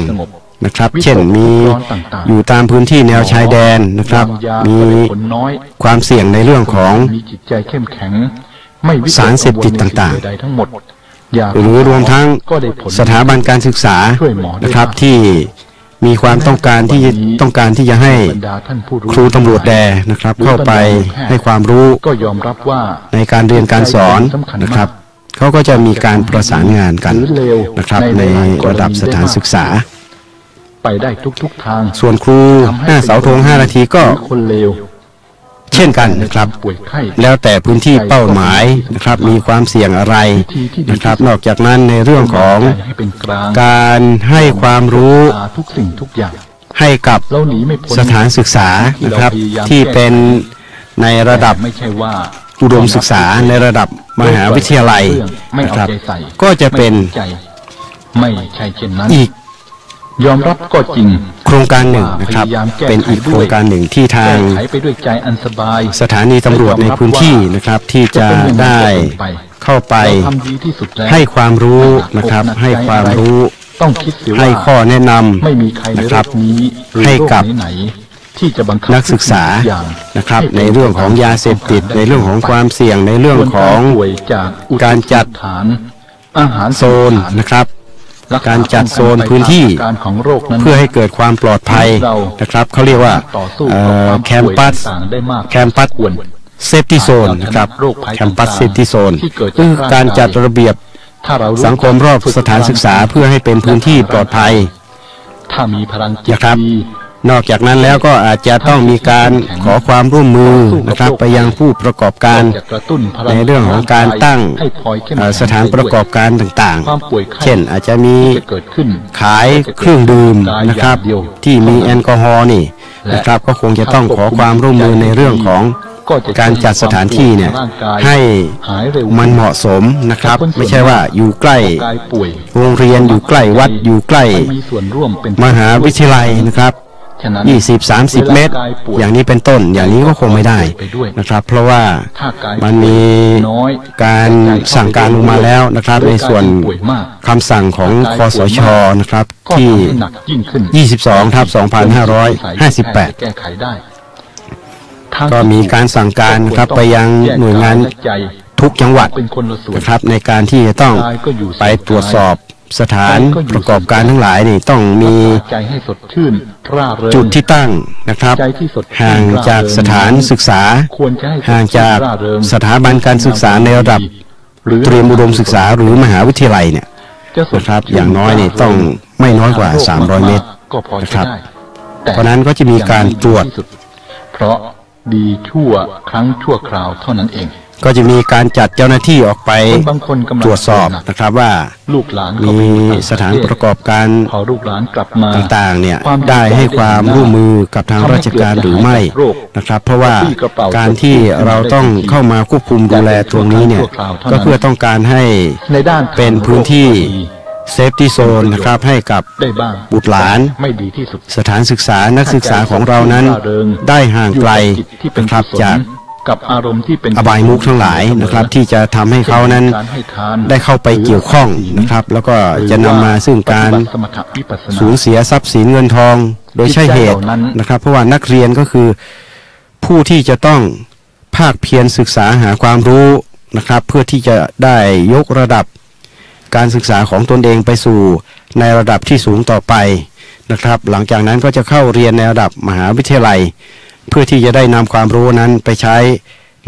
นะครับเช่นมีอยู่ตามพื้นที่แนวชายแดนนะครับมีความเสี่ยงในเรื่องของสารเสพติดต่างๆหรือรวมทั้งสถาบันการศึกษานะครับที่มีความต้องการที่จะให้ครูตำรวจแดนะครับเข้าไปให้ความรู้ในการเรียนการสอนนะครับเขาก็จะมีการประสานงานกันนะครับในระดับสถานศึกษาไปได้ทุกทางส่วนครูหน้าเสาธง5 นาทีก็เช่นกันนะครับแล้วแต่พื้นที่เป้าหมายนะครับมีความเสี่ยงอะไรนะครับนอกจากนั้นในเรื่องของการให้ความรู้ทุกสิ่งทุกอย่างให้กับสถานศึกษานะครับที่เป็นในระดับอุดมศึกษาในระดับมหาวิทยาลัยนะครับก็จะเป็นไม่ใช่เช่นนั้นอีกยอมรับก็จริงโครงการหนึ่งนะครับเป็นอีกโครงการหนึ่งที่ทางสถานีตำรวจในพื้นที่นะครับที่จะได้เข้าไปให้ความรู้นะครับให้ความรู้ให้ข้อแนะนำนะครับให้กับนักศึกษานะครับในเรื่องของยาเสพติดในเรื่องของความเสี่ยงในเรื่องของการจัดโซนนะครับการจัดโซนพื้นที่เพื่อให้เกิดความปลอดภัยนะครับเขาเรียกว่าแคมปัสเซฟตี้โซนนะครับแคมปัสเซฟตี้โซนคือการจัดระเบียบสังคมรอบสถานศึกษาเพื่อให้เป็นพื้นที่ปลอดภัยถ้ามีพลังจิตนะครับนอกจากนั้นแล้วก็อาจจะต้องมีการขอความร่วมมือนะครับไปยังผู้ประกอบการในเรื่องของการตั้งสถานประกอบการต่างๆเช่นอาจจะมีขายเครื่องดื่มนะครับที่มีแอลกอฮอล์นี่นะครับก็คงจะต้องขอความร่วมมือในเรื่องของการจัดสถานที่เนี่ยให้มันเหมาะสมนะครับไม่ใช่ว่าอยู่ใกล้โรงเรียนอยู่ใกล้วัดอยู่ใกล้มหาวิทยาลัยนะครับ20-30 เมตรอย่างนี้เป็นต้นอย่างนี้ก็คงไม่ได้นะครับเพราะว่ามันมีการสั่งการลงมาแล้วนะครับในส่วนคำสั่งของคสช.นะครับที่22/2558ก็มีการสั่งการครับไปยังหน่วยงานทุกจังหวัดนะครับในการที่จะต้องไปตรวจสอบสถานประกอบการทั้งหลายนี่ต้องมีจุดที่ตั้งนะครับห่างจากสถานศึกษาห่างจากสถาบันการศึกษาในระดับเตรียมอุดมศึกษาหรือมหาวิทยาลัยเนี่ยนะครับอย่างน้อยนี่ต้องไม่น้อยกว่า300 เมตรนะครับเพราะนั้นก็จะมีการตรวจเพราะดีชั่วครั้งชั่วคราวเท่านั้นเองก็จะมีการจัดเจ้าหน้าที่ออกไปตรวจสอบนะครับว่ามีสถานประกอบการต่างๆเนี่ยได้ให้ความร่วมมือกับทางราชการหรือไม่นะครับเพราะว่าการที่เราต้องเข้ามาควบคุมดูแลตรงนี้เนี่ยก็เพื่อต้องการให้เป็นพื้นที่ เซฟตี้โซนนะครับให้กับ ได้บ้าง บุตรหลาน ไม่ดีที่สุด สถานศึกษานักศึกษาของเรานั้นได้ห่างไกล อยู่กับจิตที่เป็น นะครับ กุศล จาก กับอารมณ์ที่เป็น อบายมุขทั้งหลายนะครับที่จะทำให้เขานั้น การให้ทาน ได้เข้าไปเกี่ยวข้องนะครับแล้วก็จะนำมาซึ่งการ ปฏิบัติสมถะวิปัสสนา สูญเสียทรัพย์สินเงินทองโดยใช่เหตุนะครับเพราะว่านักเรียนก็คือผู้ที่จะต้องภาคเพียรศึกษาหาความรู้นะครับเพื่อที่จะได้ยกระดับการศึกษาของตนเองไปสู่ในระดับที่สูงต่อไปนะครับหลังจากนั้นก็จะเข้าเรียนในระดับมหาวิทยาลัยเพื่อที่จะได้นำความรู้นั้นไปใช้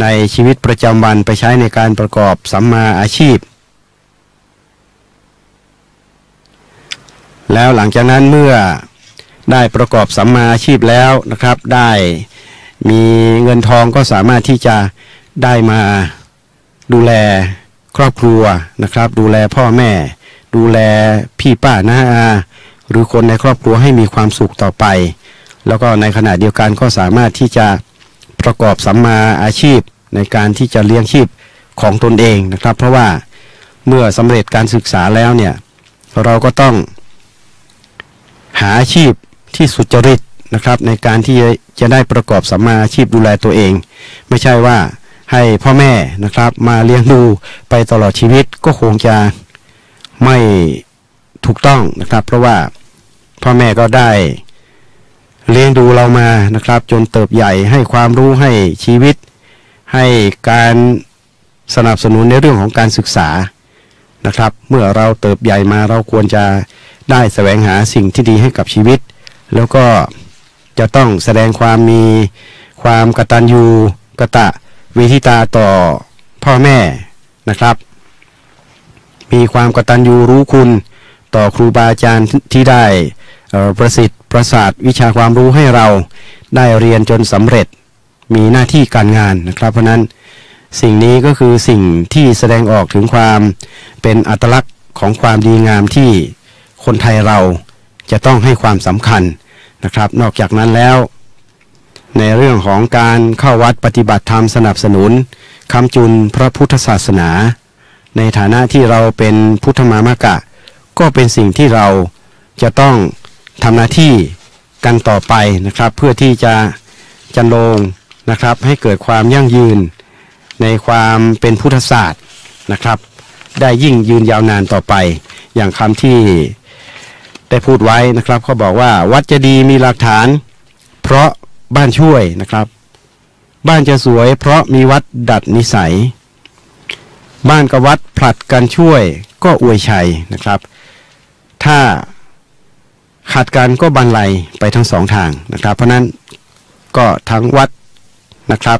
ในชีวิตประจำวันไปใช้ในการประกอบสัมมาอาชีพแล้วหลังจากนั้นเมื่อได้ประกอบสัมมาอาชีพแล้วนะครับได้มีเงินทองก็สามารถที่จะได้มาดูแลครอบครัวนะครับดูแลพ่อแม่ดูแลพี่ป้าน้าอาหรือคนในครอบครัวให้มีความสุขต่อไปแล้วก็ในขณะเดียวกันก็สามารถที่จะประกอบสัมมาอาชีพในการที่จะเลี้ยงชีพของตนเองนะครับเพราะว่าเมื่อสำเร็จการศึกษาแล้วเนี่ยเราก็ต้องหาอาชีพที่สุจริตนะครับในการที่จะได้ประกอบสัมมาอาชีพดูแลตัวเองไม่ใช่ว่าให้พ่อแม่นะครับมาเลี้ยงดูไปตลอดชีวิตก็คงจะไม่ถูกต้องนะครับเพราะว่าพ่อแม่ก็ได้เลี้ยงดูเรามานะครับจนเติบใหญ่ให้ความรู้ให้ชีวิตให้การสนับสนุนในเรื่องของการศึกษานะครับเมื่อเราเติบใหญ่มาเราควรจะได้แสวงหาสิ่งที่ดีให้กับชีวิตแล้วก็จะต้องแสดงความมีความกตัญญูกตเวทิตาต่อพ่อแม่นะครับมีความกตัญญูรู้คุณต่อครูบาอาจารย์ที่ได้ประสิทธิ์ประสาทวิชาความรู้ให้เราได้เรียนจนสำเร็จมีหน้าที่การงานนะครับเพราะนั้นสิ่งนี้ก็คือสิ่งที่แสดงออกถึงความเป็นอัตลักษณ์ของความดีงามที่คนไทยเราจะต้องให้ความสำคัญนะครับนอกจากนั้นแล้วในเรื่องของการเข้าวัดปฏิบัติธรรมสนับสนุนค้ำจุนพระพุทธศาสนาในฐานะที่เราเป็นพุทธมามกะก็เป็นสิ่งที่เราจะต้องทำหน้าที่กันต่อไปนะครับเพื่อที่จะจันโลงนะครับให้เกิดความยั่งยืนในความเป็นพุทธศาสตร์นะครับได้ยิ่งยืนยาวนานต่อไปอย่างคำที่ได้พูดไว้นะครับเขาบอกว่าวัดจะดีมีหลักฐานเพราะบ้านช่วยนะครับบ้านจะสวยเพราะมีวัดดัดนิสัยบ้านกับวัดผลัดกันช่วยก็อวยชัยนะครับถ้าขัดกันก็บรรลัยไปทั้งสองทางนะครับเพราะนั้นก็ทั้งวัดนะครับ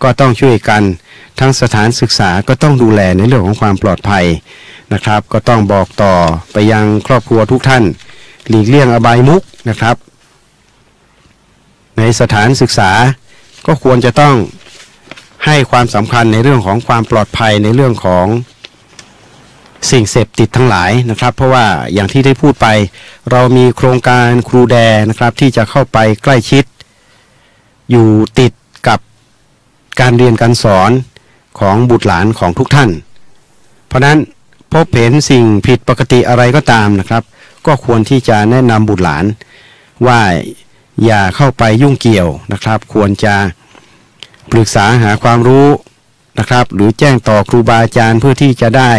ก็ต้องช่วยกันทั้งสถานศึกษาก็ต้องดูแลในเรื่องของความปลอดภัยนะครับก็ต้องบอกต่อไปยังครอบครัวทุกท่านหลีกเลี่ยงอบายมุขนะครับในสถานศึกษาก็ควรจะต้องให้ความสำคัญในเรื่องของความปลอดภัยในเรื่องของสิ่งเสพติดทั้งหลายนะครับเพราะว่าอย่างที่ได้พูดไปเรามีโครงการครูแดนะครับที่จะเข้าไปใกล้ชิดอยู่ติดกับการเรียนการสอนของบุตรหลานของทุกท่านเพราะนั้นพบเห็นสิ่งผิดปกติอะไรก็ตามนะครับก็ควรที่จะแนะนำบุตรหลานว่าอย่าเข้าไปยุ่งเกี่ยวนะครับควรจะปรึกษาหาความรู้นะครับหรือแจ้งต่อครูบาอาจารย์เพื่อที่จะได้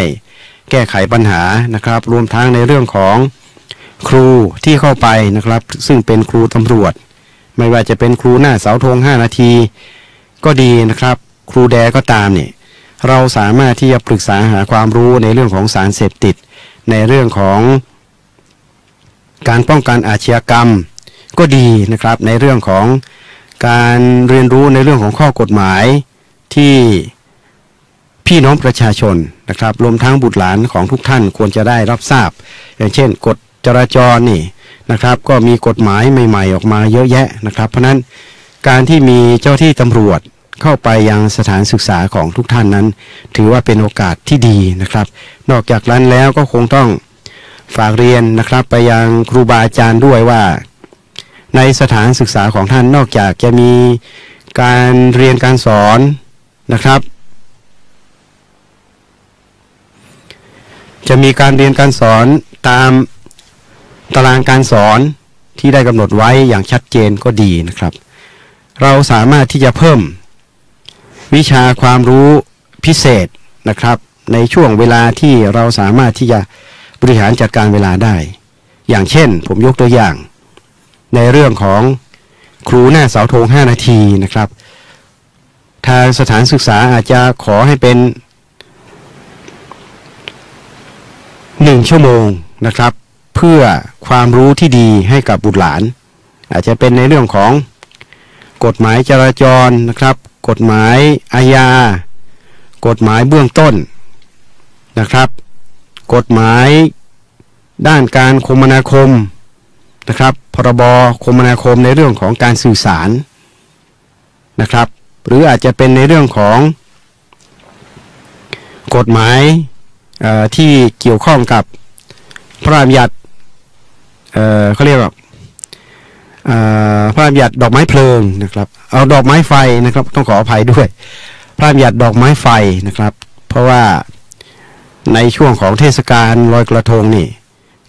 แก้ไขปัญหานะครับรวมทั้งในเรื่องของครูที่เข้าไปนะครับซึ่งเป็นครูตำรวจไม่ว่าจะเป็นครูหน้าเสาธง5 นาทีก็ดีนะครับครูแดก็ตามเนี่ยเราสามารถที่จะปรึกษาหาความรู้ในเรื่องของสารเสพติดในเรื่องของการป้องกันอาชญากรรมก็ดีนะครับในเรื่องของการเรียนรู้ในเรื่องของข้อกฎหมายที่พี่น้องประชาชนนะครับรวมทั้งบุตรหลานของทุกท่านควรจะได้รับทราบอย่างเช่นกฎจราจรนี่นะครับก็มีกฎหมายใหม่ๆออกมาเยอะแยะนะครับเพราะนั้นการที่มีเจ้าที่ตำรวจเข้าไปยังสถานศึกษาของทุกท่านนั้นถือว่าเป็นโอกาสที่ดีนะครับนอกจากนั้นแล้วก็คงต้องฝากเรียนนะครับไปยังครูบาอาจารย์ด้วยว่าในสถานศึกษาของท่านนอกจากจะมีการเรียนการสอนนะครับ จะมีการเรียนการสอนตามตารางการสอนที่ได้กำหนดไว้อย่างชัดเจนก็ดีนะครับเราสามารถที่จะเพิ่มวิชาความรู้พิเศษนะครับในช่วงเวลาที่เราสามารถที่จะบริหารจัดการเวลาได้อย่างเช่นผมยกตัวอย่างในเรื่องของครูหน้าเสาธง5 นาทีนะครับทางสถานศึกษาอาจจะขอให้เป็น1 ชั่วโมงนะครับเพื่อความรู้ที่ดีให้กับบุตรหลานอาจจะเป็นในเรื่องของกฎหมายจราจรนะครับกฎหมายอาญากฎหมายเบื้องต้นนะครับกฎหมายด้านการคมนาคมนะครับพรบคมนาคมในเรื่องของการสื่อสารนะครับหรืออาจจะเป็นในเรื่องของกฎหมายที่เกี่ยวข้องกับพระราชบัญญัติเขาเรียกว่าพระราชบัญญัติดอกไม้เพลิงนะครับเอาดอกไม้ไฟนะครับต้องขออภัยด้วยพระราชบัญญัติดอกไม้ไฟนะครับเพราะว่าในช่วงของเทศกาลลอยกระทงนี่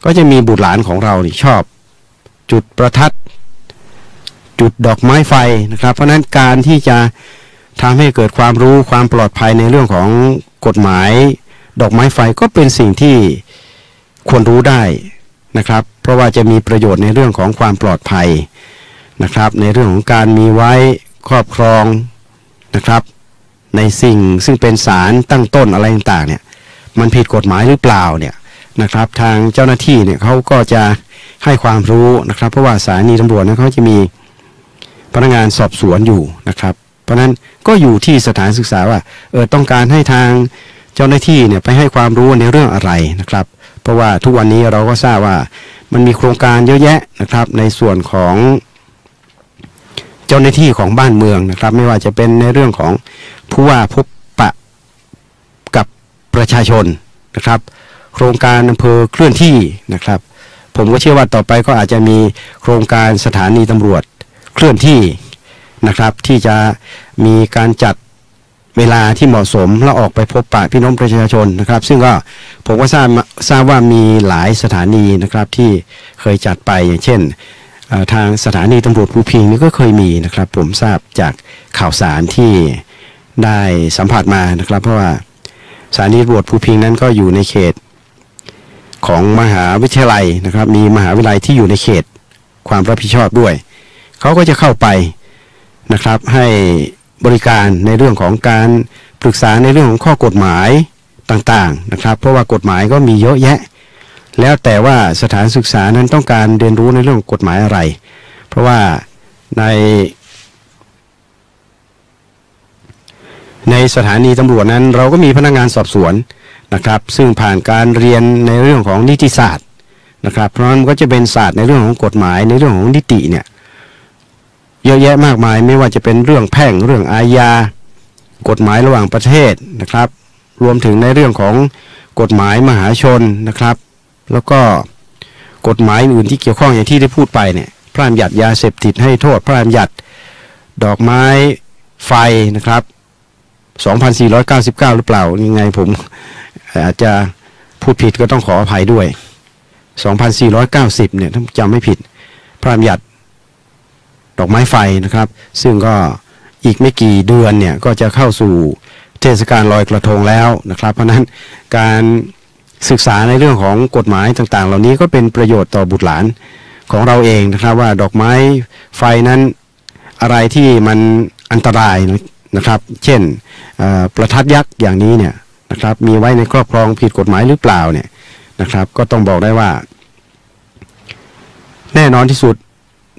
ก็จะมีบุตรหลานของเรานี่ชอบจุดประทัดจุดดอกไม้ไฟนะครับเพราะนั้นการที่จะทำให้เกิดความรู้ความปลอดภัยในเรื่องของกฎหมายดอกไม้ไฟก็เป็นสิ่งที่ควรรู้ได้นะครับเพราะว่าจะมีประโยชน์ในเรื่องของความปลอดภัยนะครับในเรื่องของการมีไว้ครอบครองนะครับในสิ่งซึ่งเป็นสารตั้งต้นอะไรต่างๆเนี่ยมันผิดกฎหมายหรือเปล่าเนี่ยนะครับทางเจ้าหน้าที่เนี่ยเขาก็จะให้ความรู้นะครับเพราะว่าสถานีตำรวจเนี่ยเขาจะมีพนักงานสอบสวนอยู่นะครับเพราะนั้นก็อยู่ที่สถานศึกษาว่าต้องการให้ทางเจ้าหน้าที่เนี่ยไปให้ความรู้ในเรื่องอะไรนะครับเพราะว่าทุกวันนี้เราก็ทราบว่ามันมีโครงการเยอะแยะนะครับในส่วนของเจ้าหน้าที่ของบ้านเมืองนะครับไม่ว่าจะเป็นในเรื่องของผู้ว่าพบปะกับประชาชนนะครับโครงการอำเภอเคลื่อนที่นะครับผมก็เชื่อว่าต่อไปก็อาจจะมีโครงการสถานีตำรวจเคลื่อนที่นะครับที่จะมีการจัดเวลาที่เหมาะสมแล้วออกไปพบปะพี่น้องประชาชนนะครับซึ่งก็ผมก็ทราบว่ามีหลายสถานีนะครับที่เคยจัดไปอย่างเช่นทางสถานีตำรวจภูพิงนี่ก็เคยมีนะครับผมทราบจากข่าวสารที่ได้สัมผัสมานะครับเพราะว่าสถานีตำรวจภูพิงนั้นก็อยู่ในเขตของมหาวิทยาลัยนะครับมีมหาวิทยาลัยที่อยู่ในเขตความรับผิดชอบด้วยเขาก็จะเข้าไปนะครับให้บริการในเรื่องของการปรึกษาในเรื่องของข้อกฎหมายต่างๆนะครับเพราะว่ากฎหมายก็มีเยอะแยะแล้วแต่ว่าสถานศึกษานั้นต้องการเรียนรู้ในเรื่องกฎหมายอะไรเพราะว่าในสถานีตำรวจนั้นเราก็มีพนักงานสอบสวนนะครับซึ่งผ่านการเรียนในเรื่องของนิติศาสตร์นะครับเพราะนั้นก็จะเป็นศาสตร์ในเรื่องของกฎหมายในเรื่องของนิติเนี่ยเยอะแยะมากมายไม่ว่าจะเป็นเรื่องแพ่งเรื่องอาญากฎหมายระหว่างประเทศนะครับรวมถึงในเรื่องของกฎหมายมหาชนนะครับแล้วก็กฎหมายอื่นที่เกี่ยวข้องอย่างที่ได้พูดไปเนี่ยพระราชบัญญัติยาเสพติดให้โทษพระราชบัญญัติดอกไม้ไฟนะครับ2499หรือเปล่ายังไงผมอาจจะพูดผิดก็ต้องขออภัยด้วย2490เนี่ยถ้าจำไม่ผิดพระราชบัญญัติดอกไม้ไฟนะครับซึ่งก็อีกไม่กี่เดือนเนี่ยก็จะเข้าสู่เทศกาลลอยกระทงแล้วนะครับเพราะนั้นการศึกษาในเรื่องของกฎหมายต่างๆเหล่านี้ก็เป็นประโยชน์ต่อบุตรหลานของเราเองนะครับว่าดอกไม้ไฟนั้นอะไรที่มันอันตรายนะครับเช่นประทัดยักษ์อย่างนี้เนี่ยนะครับมีไว้ในครอบครองผิดกฎหมายหรือเปล่าเนี่ยนะครับก็ต้องบอกได้ว่าแน่นอนที่สุด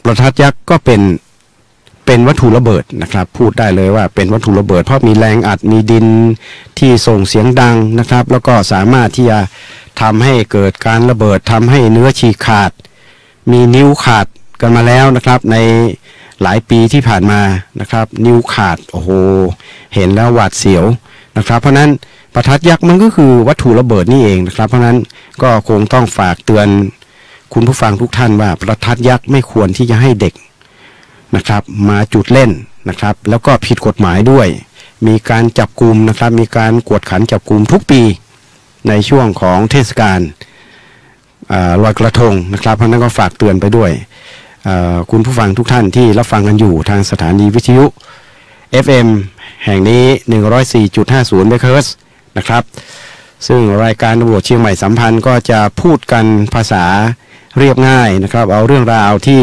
ประทัดยักษ์ก็เป็นวัตถุระเบิดนะครับพูดได้เลยว่าเป็นวัตถุระเบิดเพราะมีแรงอัดมีดินที่ส่งเสียงดังนะครับแล้วก็สามารถที่จะทำให้เกิดการระเบิดทำให้เนื้อฉีกขาดมีนิ้วขาดกันมาแล้วนะครับในหลายปีที่ผ่านมานะครับนิ้วขาดโอ้โหเห็นแล้วหวาดเสียวนะครับเพราะนั้นประทัดยักษ์มันก็คือวัตถุระเบิดนี่เองนะครับเพราะนั้นก็คงต้องฝากเตือนคุณผู้ฟังทุกท่านว่าประทัดยักษ์ไม่ควรที่จะให้เด็กนะครับมาจุดเล่นนะครับแล้วก็ผิดกฎหมายด้วยมีการจับกุมนะครับมีการกวดขันจับกุมทุกปี ในช่วงของเทศกาลลอยกระทงนะครับเพราะนั้นก็ฝากเตือนไปด้วยคุณผู้ฟังทุกท่านที่รับฟังกันอยู่ทางสถานีวิทยุ FM แห่งนี้ 104.50 เมกะเฮิรตซ์นะครับซึ่งรายการตำรวจเชียงใหม่สัมพันธ์ก็จะพูดกันภาษาเรียบง่ายนะครับเอาเรื่องราวที่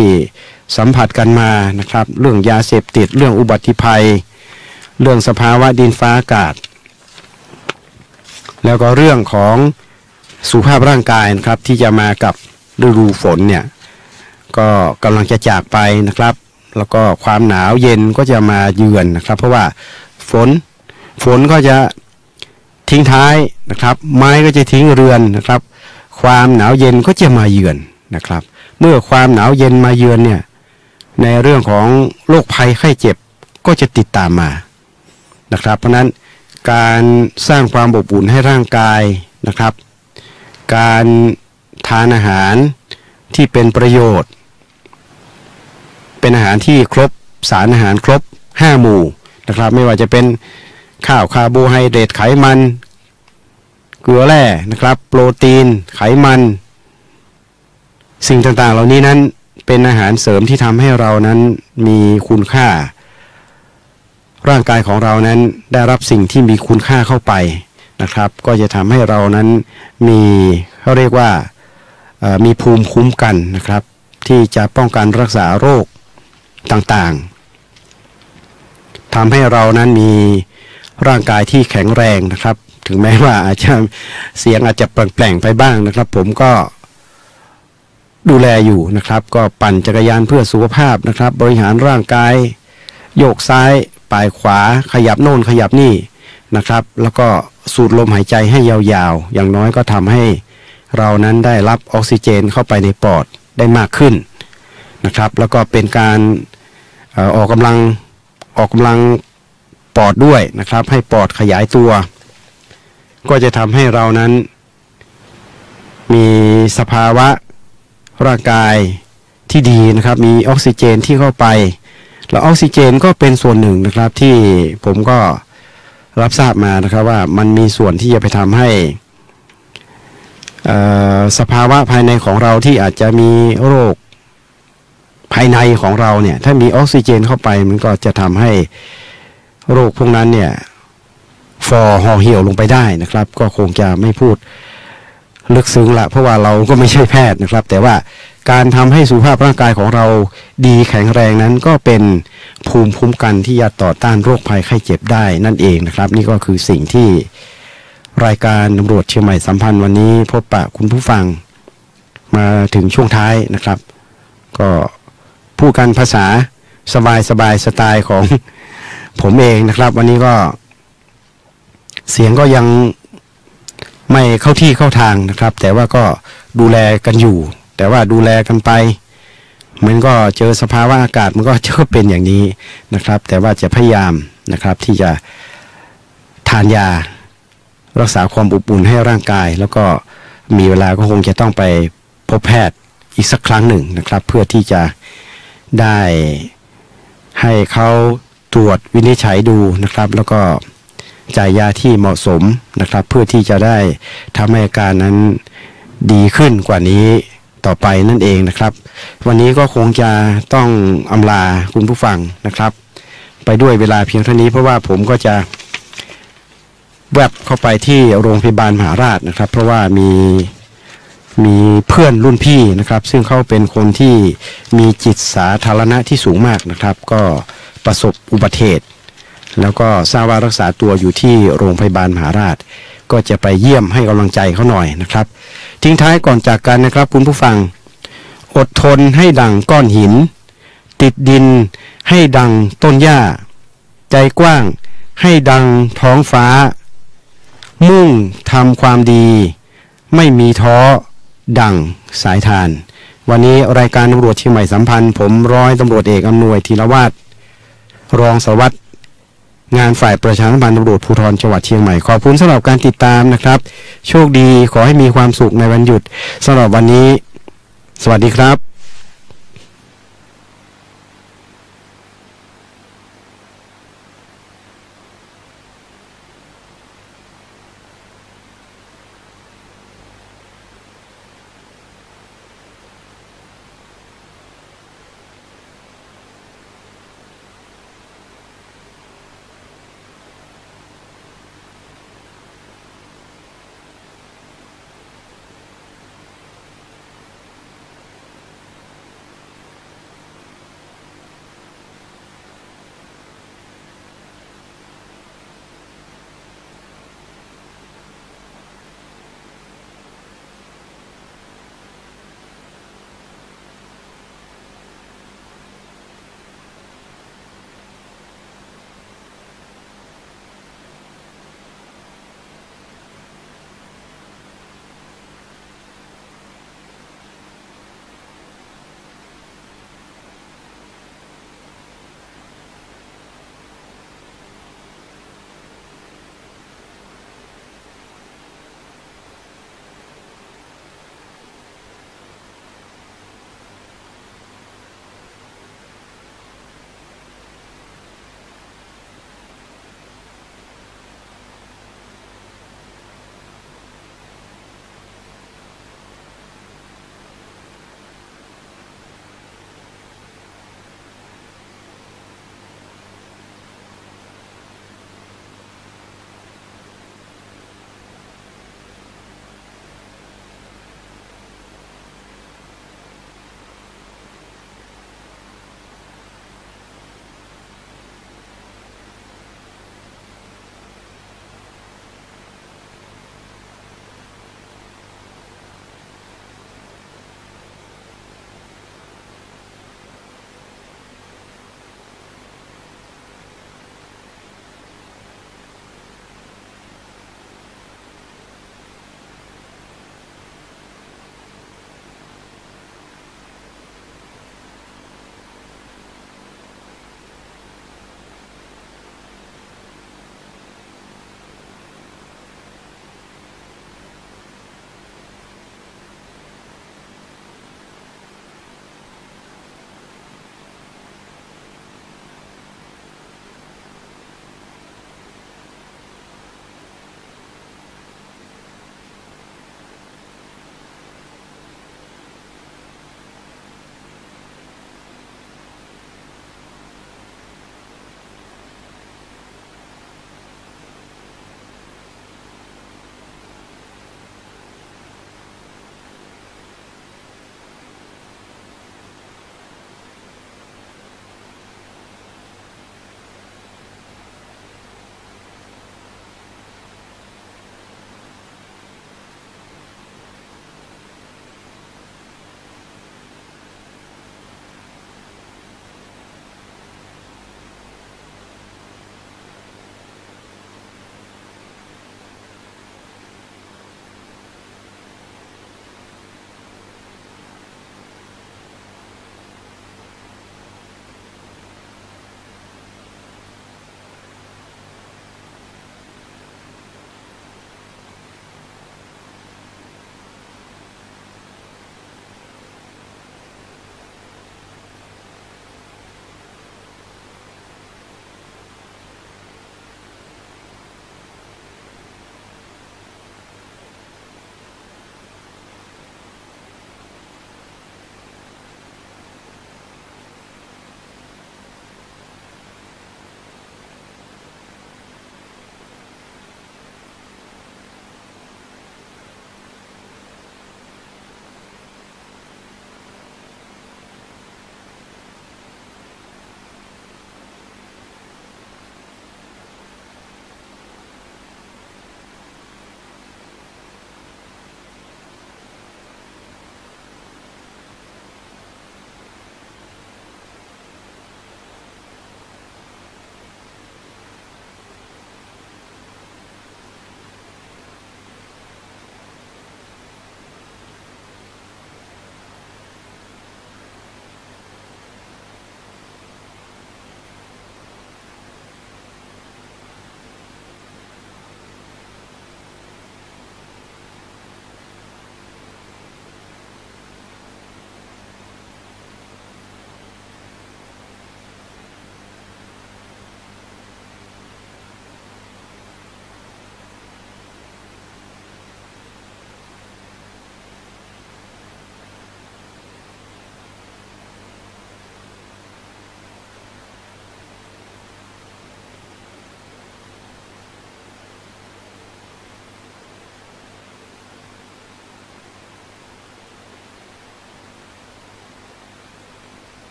สัมผัสกันมานะครับเรื่องยาเสพติดเรื่องอุบัติภัยเรื่องสภาวะดินฟ้าอากาศแล้วก็เรื่องของสุขภาพร่างกายนะครับที่จะมากับฤดูฝนเนี่ยก็กำลังจะจากไปนะครับแล้วก็ความหนาวเย็นก็จะมาเยือนนะครับเพราะว่าฝนก็จะทิ้งท้ายนะครับไม้ก็จะทิ้งเรือนนะครับความหนาวเย็นก็จะมาเยือนนะครับเมื่อความหนาวเย็นมาเยือนเนี่ยในเรื่องของโรคภัยไข้เจ็บก็จะติดตามมานะครับเพราะนั้นการสร้างความอบอุ่นให้ร่างกายนะครับการทานอาหารที่เป็นประโยชน์เป็นอาหารที่ครบสารอาหารครบ5หมู่นะครับไม่ว่าจะเป็นข้าวคาร์โบไฮเดรตไขมันเกลือแร่นะครับโปรตีนไขมันสิ่งต่างๆเหล่านี้นั้นเป็นอาหารเสริมที่ทำให้เรานั้นมีคุณค่าร่างกายของเรานั้นได้รับสิ่งที่มีคุณค่าเข้าไปนะครับก็จะทำให้เรานั้นมีเขาเรียกว่ามีภูมิคุ้มกันนะครับที่จะป้องกันรักษาโรคต่างๆทำให้เรานั้นมีร่างกายที่แข็งแรงนะครับถึงแม้ว่าอาจจะเสียงอาจจะแปลงๆไปบ้างนะครับผมก็ดูแลอยู่นะครับก็ปั่นจักรยานเพื่อสุขภาพนะครับบริหารร่างกายโยกซ้ายปลายขวาขยับโน่นขยับนี่นะครับแล้วก็สูดลมหายใจให้ยาวๆอย่างน้อยก็ทำให้เรานั้นได้รับออกซิเจนเข้าไปในปอดได้มากขึ้นนะครับแล้วก็เป็นการออกกำลังปอดด้วยนะครับให้ปอดขยายตัวก็จะทำให้เรานั้นมีสภาวะร่างกายที่ดีนะครับมีออกซิเจนที่เข้าไปแล้วออกซิเจนก็เป็นส่วนหนึ่งนะครับที่ผมก็รับทราบมานะครับว่ามันมีส่วนที่จะไปทำให้สภาวะภายในของเราที่อาจจะมีโรคภายในของเราเนี่ยถ้ามีออกซิเจนเข้าไปมันก็จะทำให้โรคพวกนั้นเนี่ยห่อเหี่ยวลงไปได้นะครับก็คงจะไม่พูดลึกซึ้งละเพราะว่าเราก็ไม่ใช่แพทย์นะครับแต่ว่าการทำให้สุขภาพร่างกายของเราดีแข็งแรงนั้นก็เป็นภูมิคุ้มกันที่จะต่อต้านโรคภัยไข้เจ็บได้นั่นเองนะครับนี่ก็คือสิ่งที่รายการตำรวจเชียงใหม่สัมพันธ์วันนี้พบปะคุณผู้ฟังมาถึงช่วงท้ายนะครับก็พูดกันภาษาสบายสไตล์ของผมเองนะครับวันนี้ก็เสียงก็ยังไม่เข้าที่เข้าทางนะครับแต่ว่าก็ดูแลกันอยู่แต่ว่าดูแลกันไปมันก็เจอสภาวะอากาศมันก็จะเป็นอย่างนี้นะครับแต่ว่าจะพยายามนะครับที่จะทานยารักษาความอบอุ่นให้ร่างกายแล้วก็มีเวลาก็คงจะต้องไปพบแพทย์อีกสักครั้งหนึ่งนะครับเพื่อที่จะได้ให้เขาตรวจวินิจฉัยดูนะครับแล้วก็จ่ายยาที่เหมาะสมนะครับเพื่อที่จะได้ทำให้อาการนั้นดีขึ้นกว่านี้ต่อไปนั่นเองนะครับวันนี้ก็คงจะต้องอำลาคุณผู้ฟังนะครับไปด้วยเวลาเพียงเท่านี้เพราะว่าผมก็จะแวบเข้าไปที่โรงพยาบาลมหาราชนะครับเพราะว่ามีเพื่อนรุ่นพี่นะครับซึ่งเขาเป็นคนที่มีจิตสาธารณะที่สูงมากนะครับก็ประสบอุบัติเหตุแล้วก็ทราบว่ารักษาตัวอยู่ที่โรงพยาบาลมหาราชก็จะไปเยี่ยมให้กำลังใจเขาหน่อยนะครับทิ้งท้ายก่อนจากกันนะครับคุณผู้ฟังอดทนให้ดังก้อนหินติดดินให้ดังต้นหญ้าใจกว้างให้ดังท้องฟ้ามุ่งทำความดีไม่มีท้อดังสายทานวันนี้รายการตำรวจเชียงใหม่สัมพันธ์ผมร้อยตำรวจเอกอำนวยธีรวาทรองสารวัตรงานฝ่ายประชาสัมพันธ์ตำรวจภูธรจังหวัดเชียงใหม่ขอบคุณสำหรับการติดตามนะครับโชคดีขอให้มีความสุขในวันหยุดสำหรับวันนี้สวัสดีครับ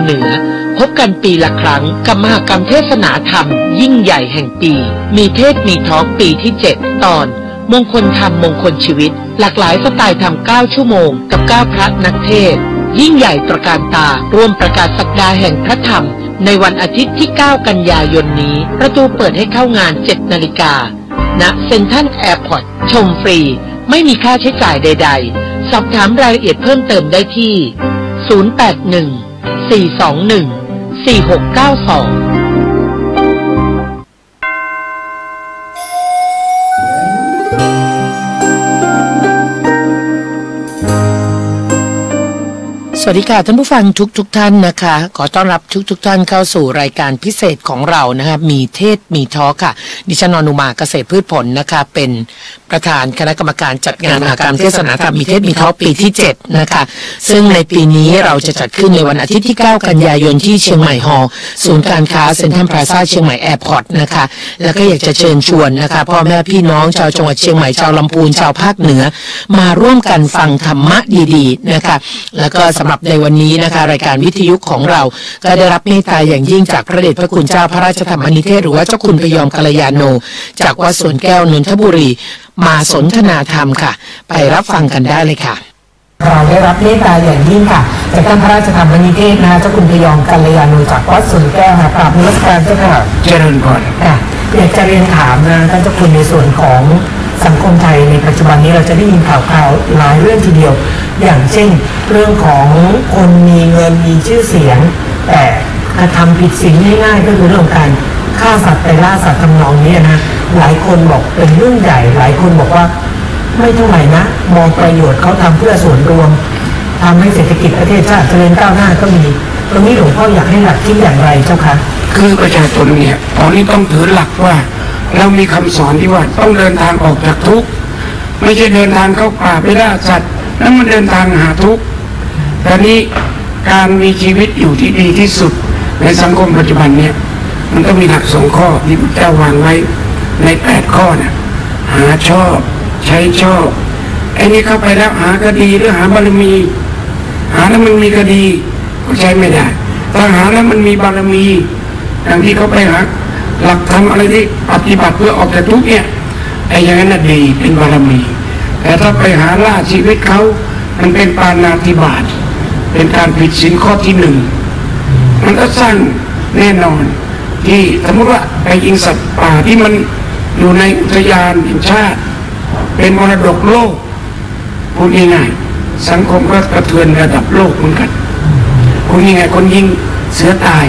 เหนือพบกันปีละครั้งกับมหกรรมเทศนาธรรมยิ่งใหญ่แห่งปีมีเทศมีทอล์กปีที่7ตอนมงคลธรรมมงคลชีวิตหลากหลายสไตล์ธรรม9ชั่วโมงกับ9พระนักเทศยิ่งใหญ่ตระการตาร่วมประกาศศักดาแห่งพระธรรมในวันอาทิตย์ที่9กันยายนนี้ประตูเปิดให้เข้างาน 7:00 น.ณเซ็นทรัลแอร์พอร์ตชมฟรีไม่มีค่าใช้จ่ายใดๆสอบถามรายละเอียดเพิ่มเติมได้ที่081-421-4692สวัสดีค่ะท่านผู้ฟังทุกท่านนะคะขอต้อนรับทุกท่านเข้าสู่รายการพิเศษของเรานะคะมีเทศมีทอล์กค่ะดิฉันอนุมาเกษตรพืชผลนะคะเป็นประธานคณะกรรมการจัดงานมหกรรมเทศนาธรรมมีเทศมีทอล์กปีที่7นะคะซึ่งในปีนี้เราจะจัดขึ้นในวันอาทิตย์ที่9กันยายนที่เชียงใหม่ฮอลล์ศูนย์การค้าเซ็นทรัลพลาซ่าเชียงใหม่แอร์พอร์ตนะคะแล้วก็อยากจะเชิญชวนนะคะพ่อแม่พี่น้องชาวจังหวัดเชียงใหม่ชาวลำพูนชาวภาคเหนือมาร่วมกันฟังธรรมะดีๆนะคะแล้วก็สำหรับในวันนี้นะคะรายการวิทยุของเราก็ได้รับเมตตาอย่างยิ่งจากพระเดชพระคุณเจ้าพระราชธรรมนิเทศหรือว่าเจ้าคุณพยอมกัลยาโนจากวัดสวนแก้วนนทบุรีมาสนทนาธรรมค่ะไปรับฟังกันได้เลยค่ะเราได้รับเมตตาอย่างยิ่งค่ะจากท่านพระราชธรรมนิเทศนะคะเจ้าคุณพยอมกัลยาโนจากวัดสวนแก้วค่ะกราบนมัสการเจ้าค่ะเจริญพรค่ะอยากจะเรียนถามนะท่านเจ้าคุณในส่วนของสังคมไทยในปัจจุบันนี้เราจะได้ยินข่าวหลายเรื่องทีเดียวอย่างเช่นเรื่องของคนมีเงินมีชื่อเสียงแต่กระทำผิดศีลง่ายๆก็คือเรื่องการฆ่าสัตว์ไปล่าสัตว์ทำนองนี้นะหลายคนบอกเป็นเรื่องใหญ่หลายคนบอกว่าไม่เท่าไหร่นะมองประโยชน์เขาทำเพื่อส่วนรวมทำให้เศรษฐกิจประเทศชาติเจริญก้าวหน้าก็มีตรงนี้หลวงพ่ออยากให้หลักคิดอย่างไรเจ้าคะคือประชาชนเนี่ยตอนนี้ต้องถือหลักว่าเรามีคำสอนที่ว่าต้องเดินทางออกจากทุกข์ไม่ใช่เดินทางเข้าป่าไปล่าสัตว์นั่นมันเดินทางหาทุกข์แต่นี้การมีชีวิตอยู่ที่ดีที่สุดในสังคมปัจจุบันเนี่ยมันต้องมีหลัก2 ข้อที่พระเจ้าวางไว้ใน8 ข้อนะหาชอบใช้ชอบไอ้นี่เข้าไปแล้วหาก็ดีหรือหาบารมีหาแล้วมันมีก็ดีก็ใช้ไม่ได้ถ้าหาแล้วมันมีบารมีอย่างที่เขาไปหาหลักธรรมอะไรที่ปฏิบัติเพื่อออกจากทุกข์เนี่ยไอ้อย่างนั้นน่ะดีเป็นบารมีแต่ถ้าไปหาล่าชีวิตเขามันเป็นปาณาติบาตเป็นการผิดศีลข้อที่1มันก็สร้างแน่นอนที่สมมติว่าไปยิงสัตว์ป่าที่มันอยู่ในอุทยานแห่งชาติเป็นมรดกโลกพูดง่ายๆสังคมก็กระเทือนระดับโลกเหมือนกันพูดง่ายๆคนยิงเสือตาย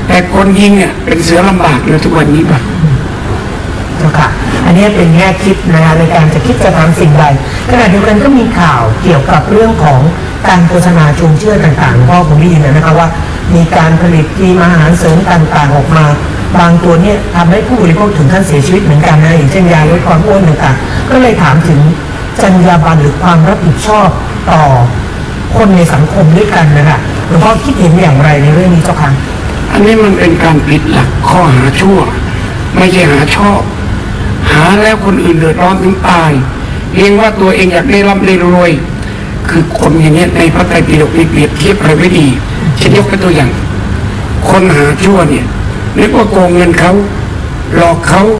แต่คนยิงเนี่ยเป็นเสือลำบากเลยทุกวันนี้ป่ะเจ้าค่ะอันนี้เป็นแง่คิดนะคะในการจะคิดจะทำสิ่งใดขณะเดียวกันก็มีข่าวเกี่ยวกับเรื่องของการโฆษณาชวนเชื่อต่างๆพ่อผมได้ยินนะคะว่ามีการผลิตครีมอาหารเสริมต่างๆออกมาบางตัวเนี่ยทำให้ผู้บริโภคถึงขั้นเสียชีวิตเหมือนกันนะอย่างเช่นยาลดความอ้วนต่างๆก็เลยถามถึงจรรยาบรรณหรือความรับผิดชอบต่อคนในสังคมด้วยกันนะคะหลวงพ่อคิดเห็นอย่างไรในเรื่องนี้เจ้าค่ะอันนี้มันเป็นการผิดหลักข้อหาชั่วไม่ใช่หาชอบหาแล้วคนอื่นเดือดร้อนถึงตายเพียงว่าตัวเองอยากได้ร่ำได้รวยคือคนอย่างนี้ในพระไตรปิฎกมีเปรียบเทียบอะไรไว้ดีเช่นยกตัวอย่างคนหาชั่วเนี่ยนึกว่าโกงเงินเขาหลอกเขา